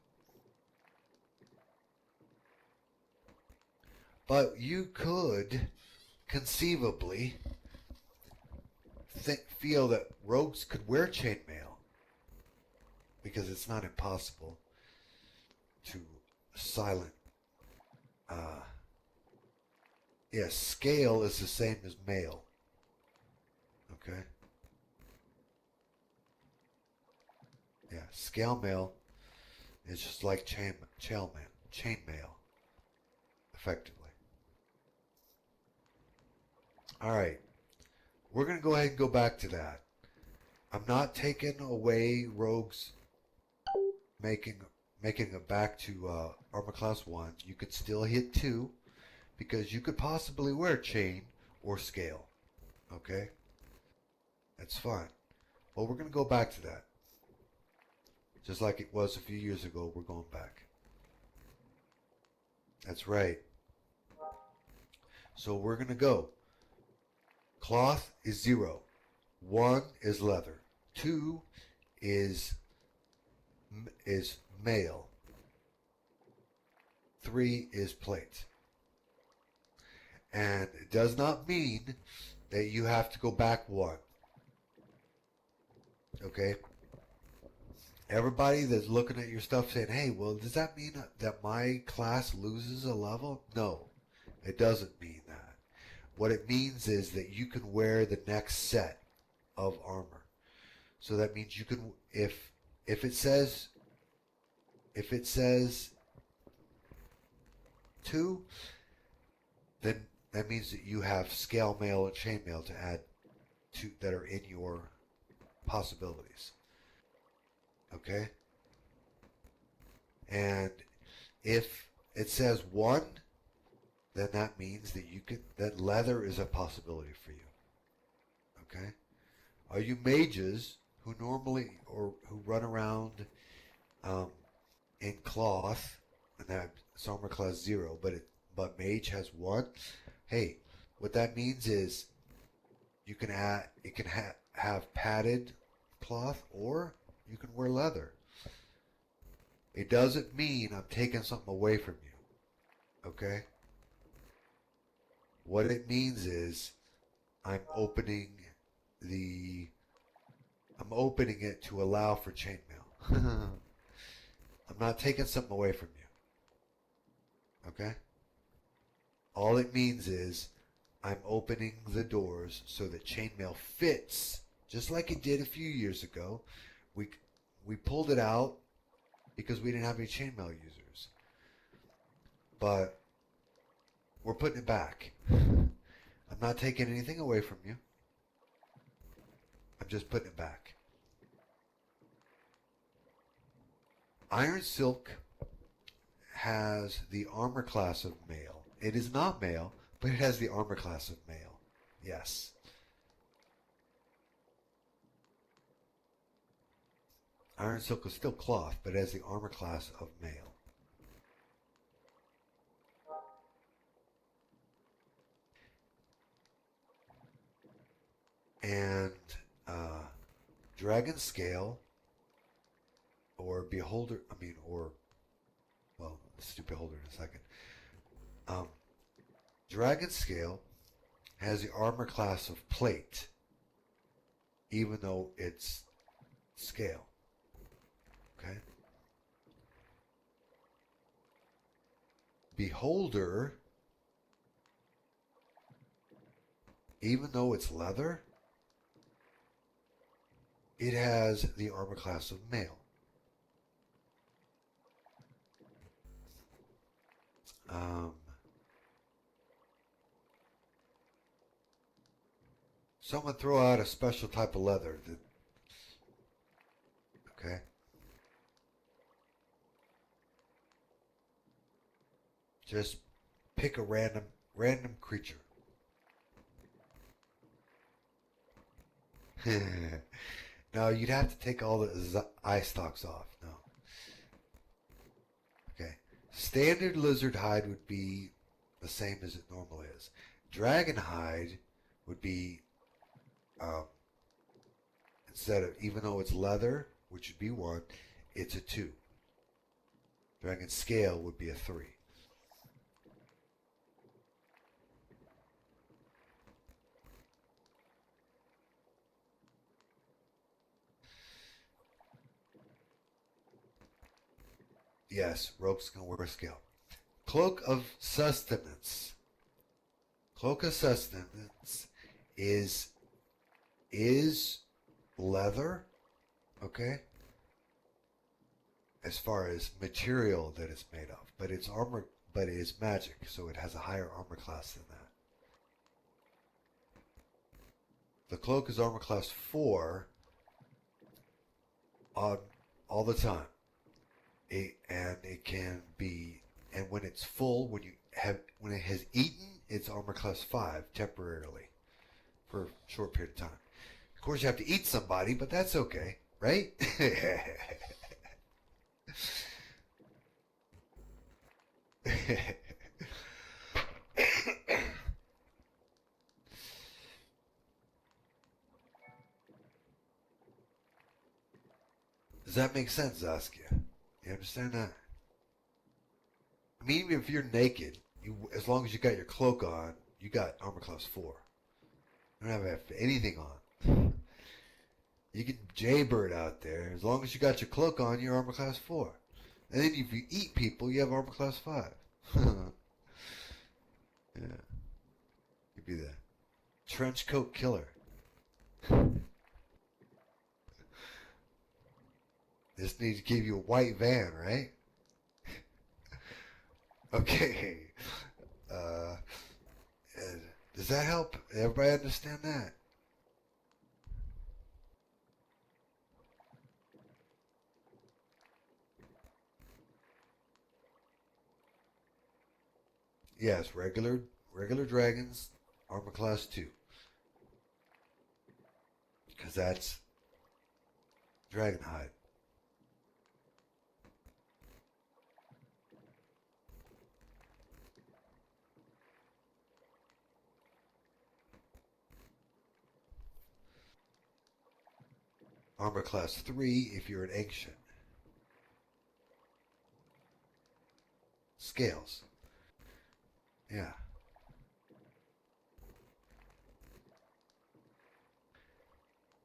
But you could conceivably feel that rogues could wear chainmail, because it's not impossible to silent. Yes, scale is the same as mail. Okay. Yeah, scale mail is just like chain mail, effectively. All right, we're gonna go ahead and go back to that. I'm not taking away rogues making it back to armor class 1. You could still hit 2 because you could possibly wear chain or scale. Okay? That's fine. Well, we're going to go back to that. Just like it was a few years ago, we're going back. That's right. So we're going to go. Cloth is 0. 1 is leather. 2 is mail. 3 is plate. And it does not mean that you have to go back 1. Okay? Everybody that's looking at your stuff saying, hey, well, does that mean that my class loses a level? No, it doesn't mean that. What it means is that you can wear the next set of armor. So that means you can, if it says 2, then that means that you have scale mail and chain mail to add to that are in your possibilities. Okay? And if it says 1, then that means that leather is a possibility for you. Okay? Are you mages who normally or who run around in cloth, and that's armor class 0, but mage has 1? Hey, what that means is you can have padded cloth, or you can wear leather. It doesn't mean I'm taking something away from you. Okay? What it means is I'm opening it to allow for chainmail. I'm not taking something away from you. Okay? All it means is I'm opening the doors so that chainmail fits, just like it did a few years ago. We pulled it out because we didn't have any chainmail users. but we're putting it back. I'm not taking anything away from you. I'm just putting it back. Iron Silk has the armor class of male. It is not male, but it has the armor class of male. Yes. Iron Silk is still cloth, but it has the armor class of male. And Dragon Scale, or Beholder, well, let's do Beholder in a second. Dragon Scale has the armor class of plate, even though it's scale. Okay? Beholder, even though it's leather, it has the armor class of male. Someone throw out a special type of leather. Okay. Just pick a random creature. No, you'd have to take all the eye stalks off. No. Okay. Standard lizard hide would be the same as it normally is. Dragon hide would be, instead of, even though it's leather, which would be 1, it's a 2. Dragon scale would be a 3. Yes, rogue's gonna wear a scale. Cloak of Sustenance. Cloak of Sustenance is leather, okay? As far as material that it's made of, but it's armor, but it is magic, so it has a higher armor class than that. The cloak is armor class 4 on all the time. It can be, and when it's full, when it has eaten, it's armor class 5 temporarily for a short period of time. Of course, you have to eat somebody, but that's okay, right? Does that make sense, Zaskia? You understand that? I mean, even if you're naked, as long as you got your cloak on, you got armor class 4. You don't have anything on. You can jaybird out there. As long as you got your cloak on, you're armor class 4. And then if you eat people, you have armor class 5. Yeah. You'd be the trench coat killer. Just need to give you a white van, right? Okay. Does that help? Everybody understand that? Yes, regular dragons, armor class 2. Because that's dragon hide. Armor class 3 if you're an ancient. Scales. Yeah.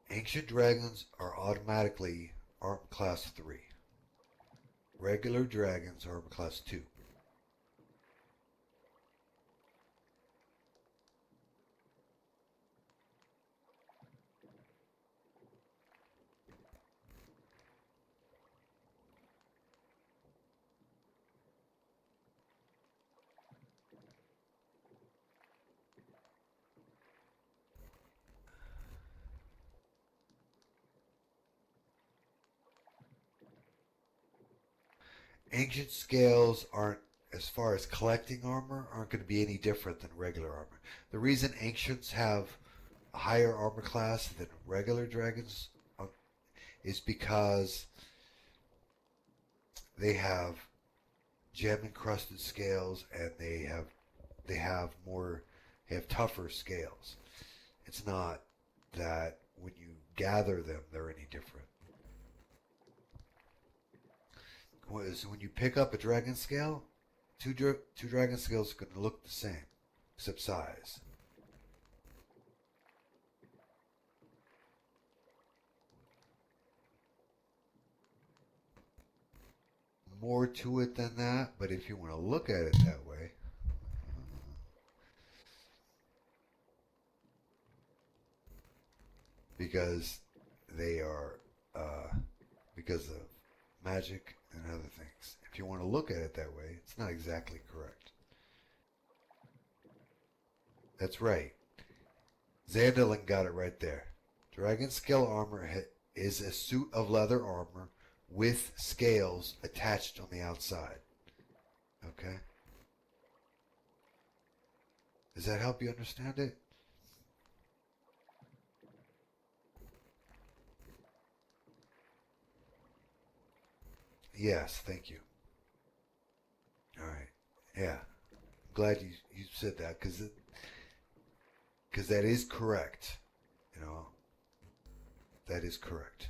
Ancient dragons are automatically armor class 3. Regular dragons are armor class 2. Ancient scales aren't, as far as collecting armor, aren't going to be any different than regular armor. The reason ancients have a higher armor class than regular dragons is because they have gem encrusted scales and they have tougher scales. It's not that when you gather them they're any different. So when you pick up a dragon scale, two dragon scales are going to look the same, except size. More to it than that, but if you want to look at it that way, because they are because of magic and other things. If you want to look at it that way, it's not exactly correct. That's right. Zandalin got it right there. Dragon scale armor is a suit of leather armor with scales attached on the outside. Okay? Does that help you understand it? Yes, thank you. All right. Yeah. I'm glad you said that because that is correct. You know, that is correct.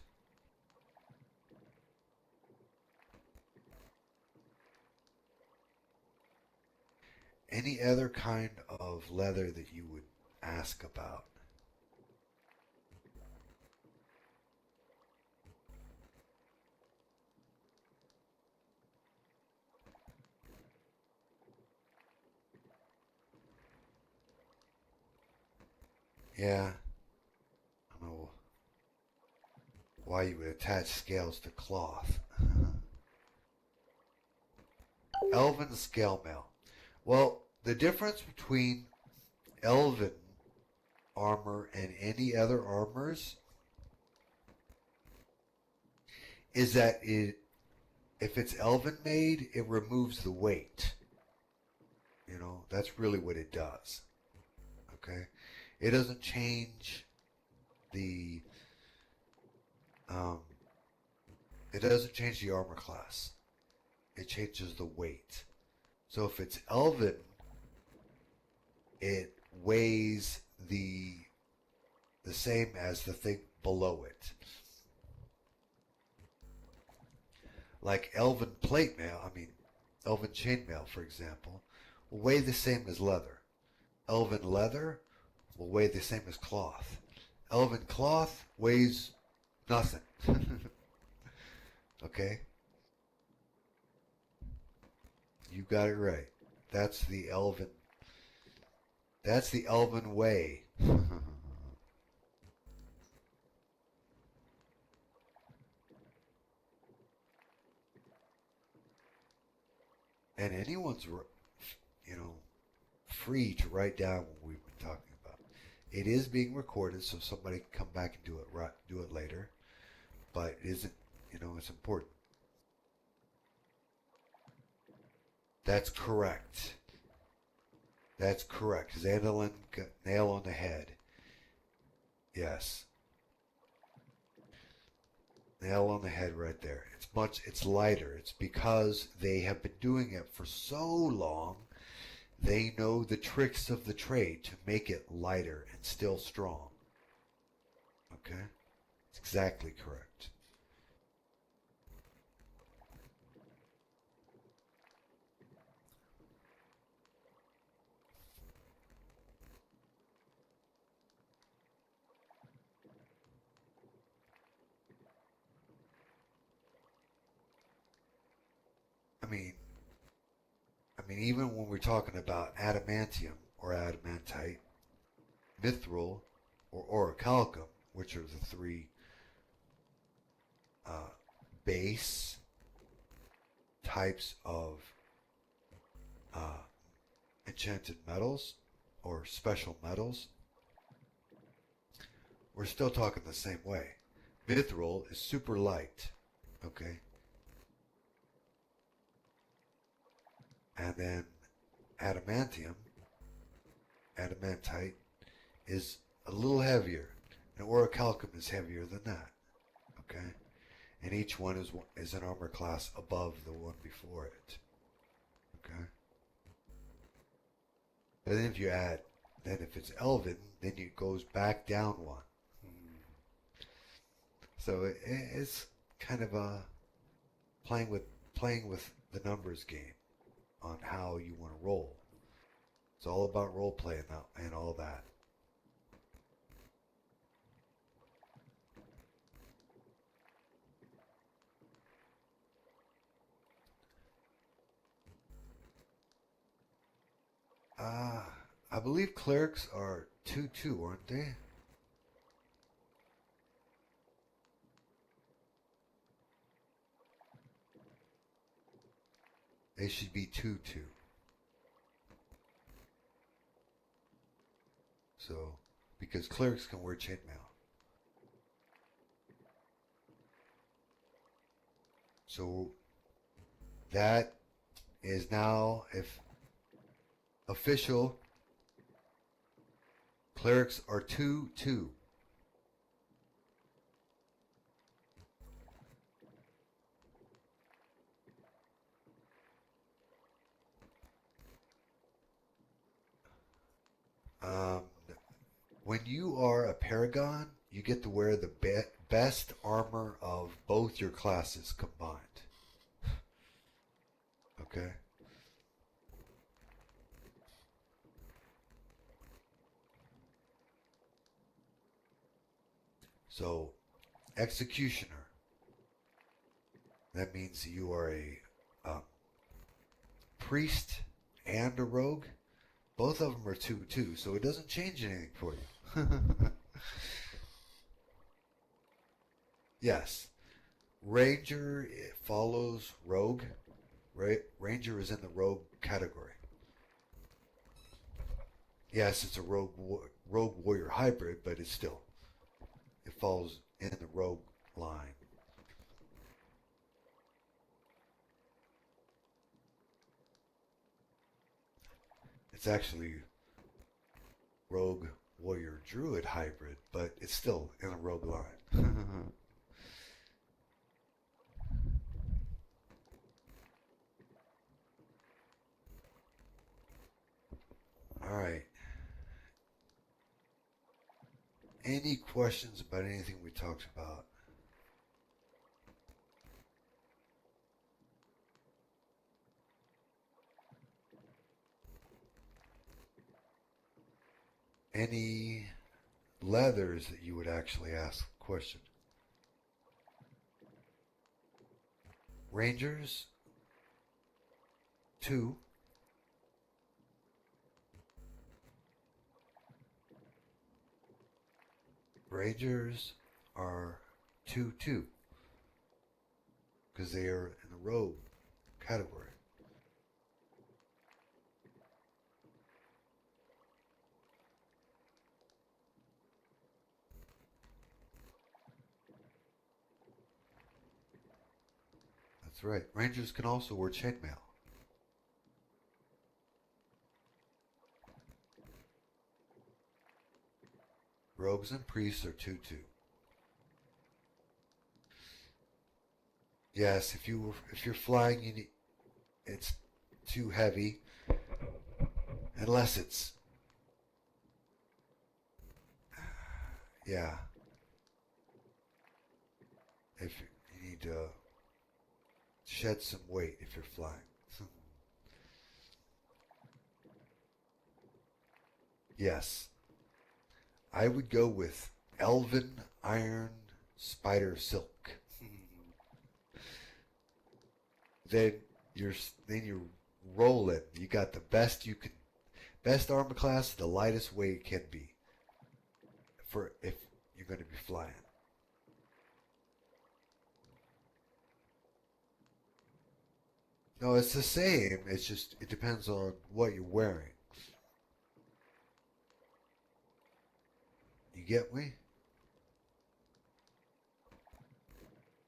Any other kind of leather that you would ask about? Yeah, I don't know why you would attach scales to cloth. Elven scale mail. Well, the difference between elven armor and any other armors is that if it's elven made, it removes the weight. You know, that's really what it does. Okay? It doesn't change the um, it doesn't change the armor class. It changes the weight. So if it's elven, it weighs the same as the thing below it. Like elven plate mail, elven chainmail, for example, will weigh the same as leather. Elven leather will weigh the same as cloth. Elven cloth weighs nothing. Okay? You got it right. That's the elven. That's the elven way. And anyone's, free to write down what we've been talking about. It is being recorded, so somebody can come back and do it later. But it isn't, it's important. That's correct. That's correct. Xandalin got nail on the head. Yes. Nail on the head right there. It's lighter. It's because they have been doing it for so long. They know the tricks of the trade to make it lighter and still strong. Okay? It's exactly correct. I mean, even when we're talking about adamantium or adamantite, mithril or orichalcum, which are the three uh, base types of uh, enchanted metals or special metals, we're still talking the same way. Mithril is super light, okay? And then adamantium, adamantite, is a little heavier. And orichalcum is heavier than that. Okay? And each one is an armor class above the one before it. Okay? But then if you add, then if it's elven, then it goes back down one. So it's kind of a playing with the numbers game on how you want to roll. It's all about role play and all that. I believe clerics are 2/2, aren't they? They should be 2/2. So, because clerics can wear chainmail. So, that is now, if official, clerics are 2/2. Um, when you are a paragon, you get to wear the best armor of both your classes combined. Okay? So, executioner. That means you are a priest and a rogue. Both of them are 2/2, so it doesn't change anything for you. Yes. Ranger follows rogue. Right? Ranger is in the rogue category. Yes, it's a rogue warrior hybrid, but it falls in the rogue line. It's actually rogue warrior druid hybrid, but it's still in a rogue line. All right. Any questions about anything we talked about? Any leathers that you would actually ask a question? Rangers, 2. Rangers are 2/2 because they are in the rogue category. That's right. Rangers can also wear chainmail. Rogues and priests are 2/2. Yes, if you're flying, it's too heavy, unless it's yeah. If you need to shed some weight if you're flying. Yes, I would go with Elven Iron Spider Silk. then you're then you're rolling. You got the best armor class, the lightest weight it can be for if you're going to be flying. No, it's the same. It's just it depends on what you're wearing. You get me?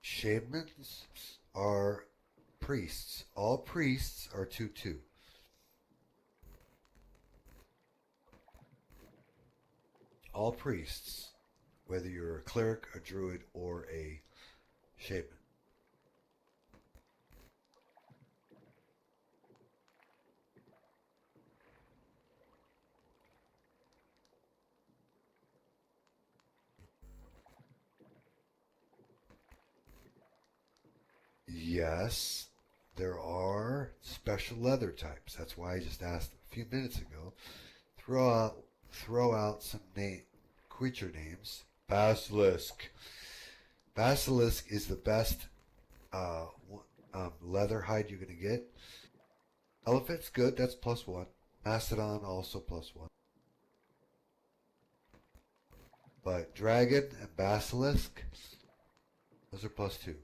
Shamans are priests. All priests are 2/2. All priests, whether you're a cleric, a druid, or a shaman. Yes, there are special leather types. That's why I just asked a few minutes ago. Throw out some creature names. Basilisk. Basilisk is the best leather hide you're gonna get. Elephant's good. That's +1. Mastodon also +1. But dragon and basilisk, those are +2.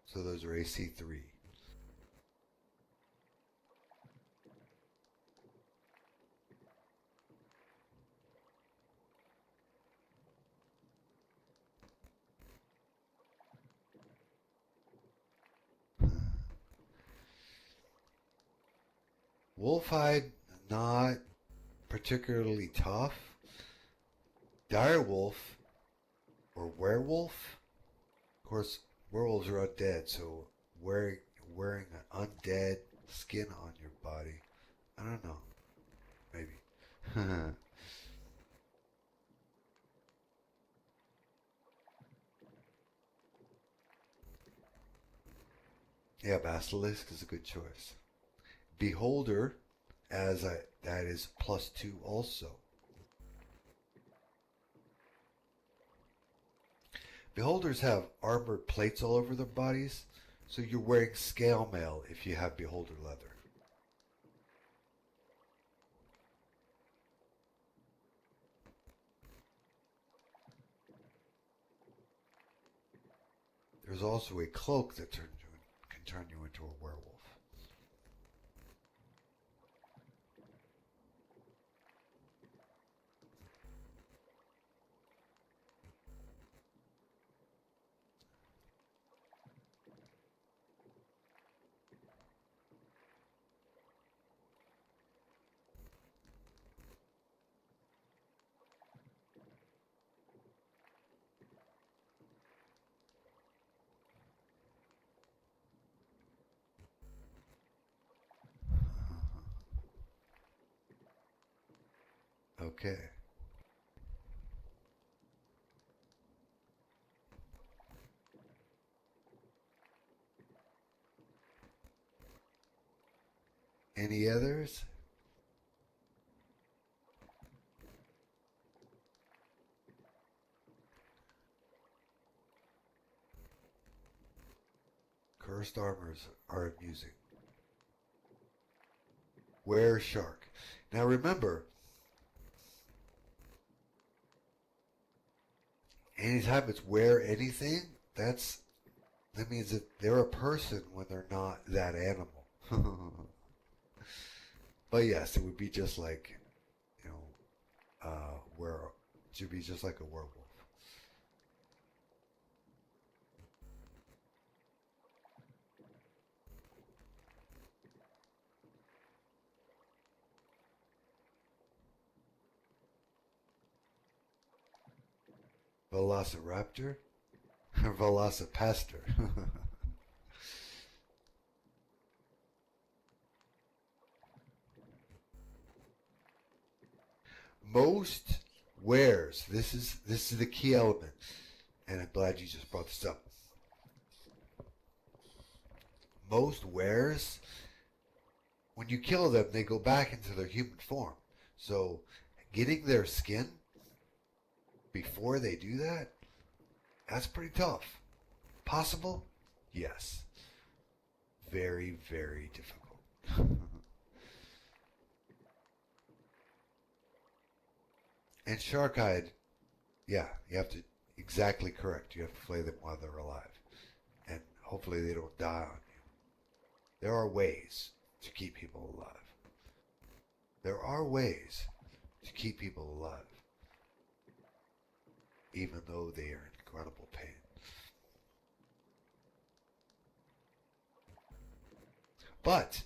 So those are AC3. Wolfhide, not particularly tough. Direwolf or werewolf. Of course, werewolves are undead, so wearing an undead skin on your body, I don't know. Maybe. Yeah, basilisk is a good choice. Beholder, that is +2 also. Beholders have armored plates all over their bodies, so you're wearing scale mail if you have beholder leather. There's also a cloak that can turn you into a werewolf. Okay. Any others? Cursed armors are amusing. Were shark. Now remember, anytime it's wear anything, that means that they're a person when they're not that animal. But yes, it would be just like, you know, where it should be just like a werewolf. Velociraptor, Velocipaster. Most wares. This is the key element, and I'm glad you just brought this up. Most wares, when you kill them, they go back into their human form. So, getting their skin before they do that, that's pretty tough. Possible? Yes. Very, very difficult. And shark-eyed, yeah, you have to, exactly correct. You have to flay them while they're alive. And hopefully they don't die on you. There are ways to keep people alive. There are ways to keep people alive, even though they are in incredible pain. but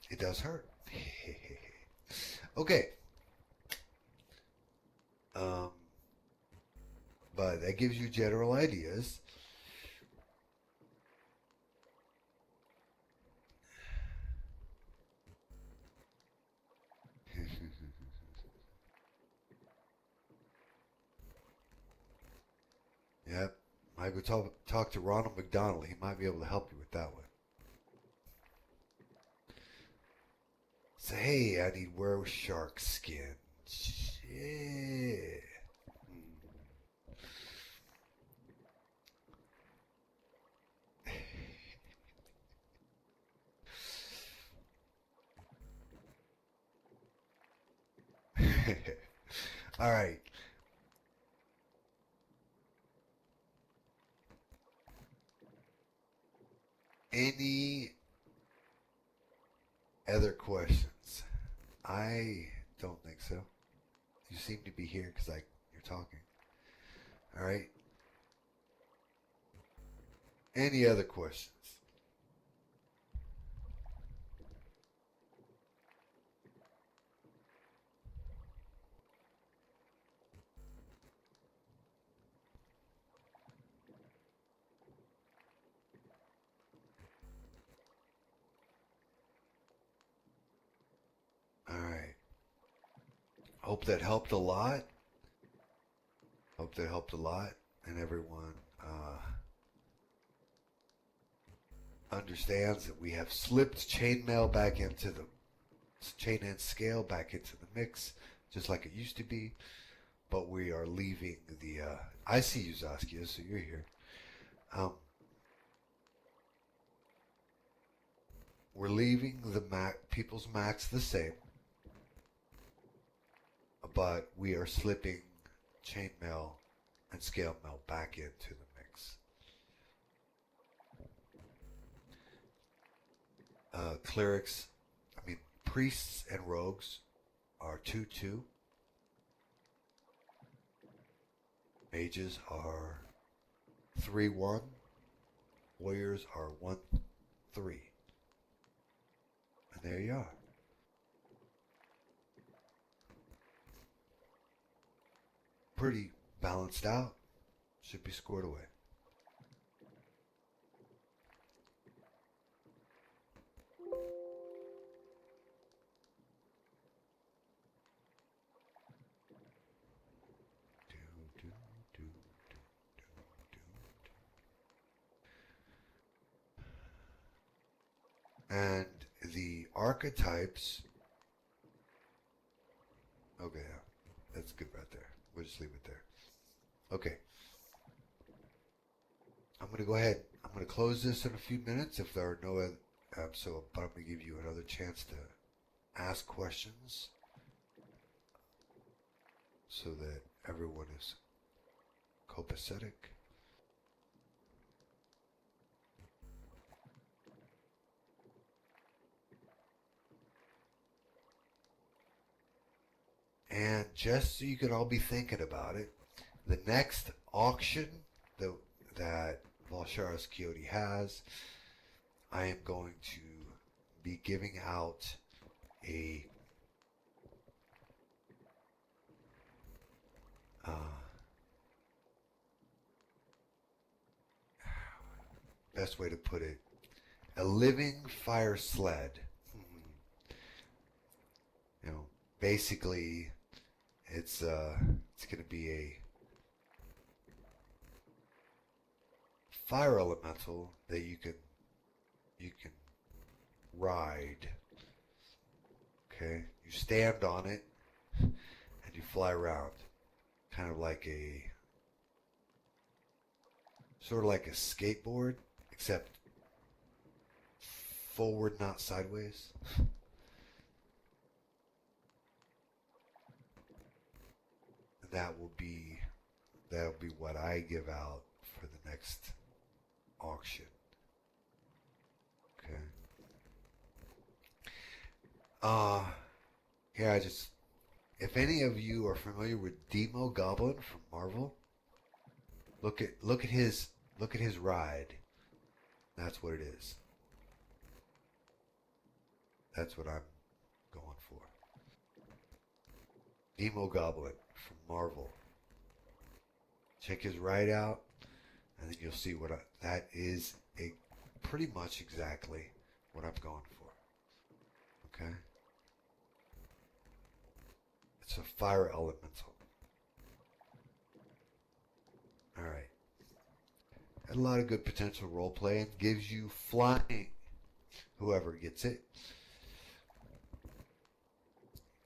it does hurt. Okay. Um, but that gives you general ideas. Yep. I go talk to Ronald McDonald. He might be able to help you with that one. Say, hey, I need werewolf shark skin. Shit. All right. Any other questions? I don't think so. You seem to be here because you're talking. All right. Any other questions? All right. Hope that helped a lot. Hope that helped a lot, and everyone understands that we have slipped chainmail back into the chain and scale back into the mix, just like it used to be. But we are leaving the. I see you, Zaskia, so you're here. We're leaving the people's max the same, but we are slipping chainmail and scale mail back into the mix. Clerics, priests and rogues are 2-2. Mages are 3-1. Warriors are 1-3. And there you are. Pretty balanced out. Should be scored away. And the archetypes. Okay, yeah, that's good right there. We'll just leave it there. Okay. I'm going to go ahead. I'm going to close this in a few minutes if there are no other. But I'm going to give you another chance to ask questions so that everyone is copacetic. And just so you can all be thinking about it, the next auction that Valsharis Coyote has, I am going to be giving out a best way to put it, a living fire sled. Basically, it's going to be a fire elemental that you can ride. Okay, you stand on it and you fly around, kind of like sort of like a skateboard, except forward, not sideways. That'll be what I give out for the next auction. Okay. Yeah, if any of you are familiar with Demo Goblin from Marvel, look at his ride. That's what it is. That's what I'm going for. Demo Goblin from Marvel. Check his ride out, and then you'll see what that is. Pretty much exactly what I'm going for. Okay? It's a fire elemental. Alright. Had a lot of good potential role play and gives you flying. Whoever gets it.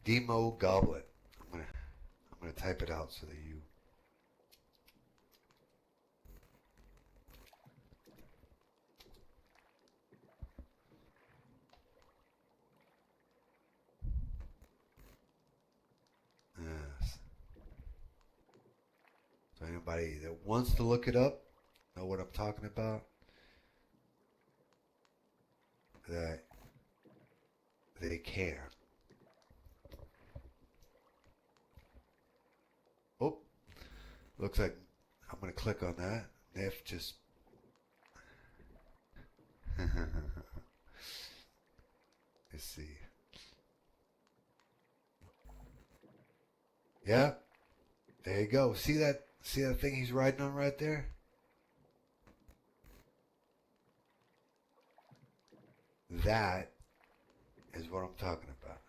Demo Goblin. I'm gonna type it out so that you. Yes. So anybody that wants to look it up, know what I'm talking about, that they can. Oh, looks like I'm going to click on that. If just. Let's see. Yeah, there you go. See that? See that thing he's riding on right there? That is what I'm talking about.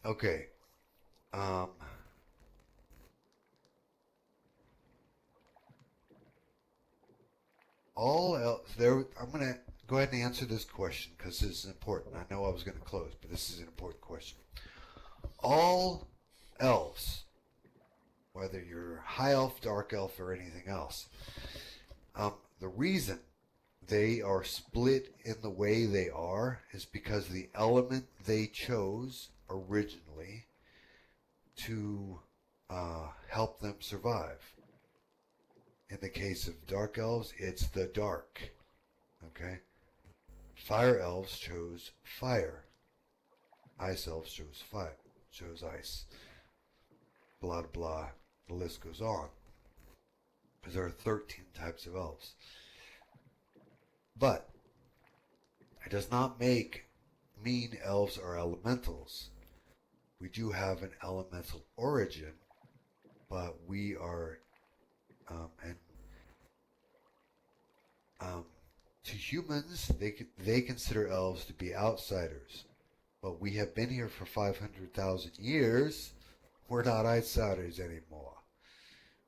Okay. All else there. I'm gonna go ahead and answer this question because this is important. I know I was gonna close, but this is an important question. All elves, whether you're high elf, dark elf, or anything else, the reason they are split in the way they are is because the element they chose originally to help them survive. In the case of dark elves, it's the dark. Okay? Fire elves chose fire. Ice elves chose fire. Chose ice. Blah blah. The list goes on. Because there are 13 types of elves. But it does not mean elves are elementals. We do have an elemental origin, but we are to humans, they consider elves to be outsiders. But we have been here for 500,000 years. We're not outsiders anymore.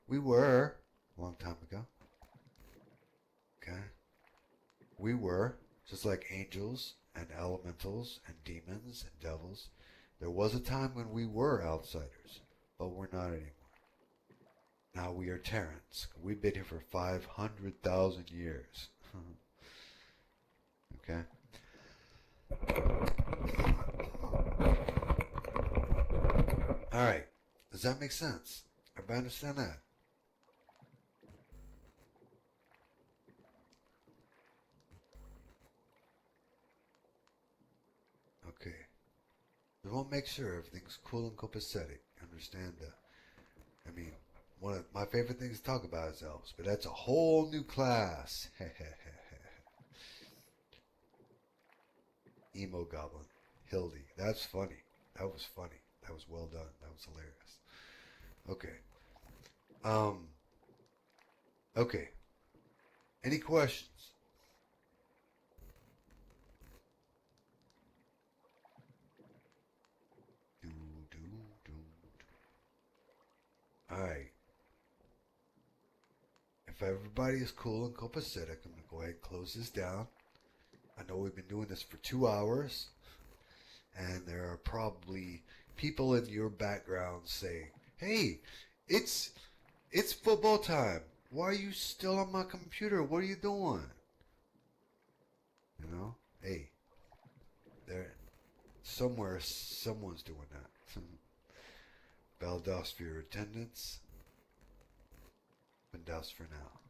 We were a long time ago. Okay? We were, just like angels and elementals and demons and devils. There was a time when we were outsiders, but we're not anymore. Now we are Terrans. We've been here for 500,000 years. Okay? Alright. Does that make sense? Everybody understand that? Okay. We won't make sure everything's cool and copacetic. Understand that? I mean, one of my favorite things to talk about is elves, but that's a whole new class. Emo Goblin. Hildy. That's funny. That was funny. That was well done. That was hilarious. Okay. Okay. Any questions? Do, do, do, do. Alright. If everybody is cool and copacetic, I'm going to go ahead and close this down. I know we've been doing this for 2 hours, and there are probably people in your background saying, "Hey, it's football time. Why are you still on my computer? What are you doing?" You know? Hey, there somewhere someone's doing that. Baldos for your attendance. Baldos for now.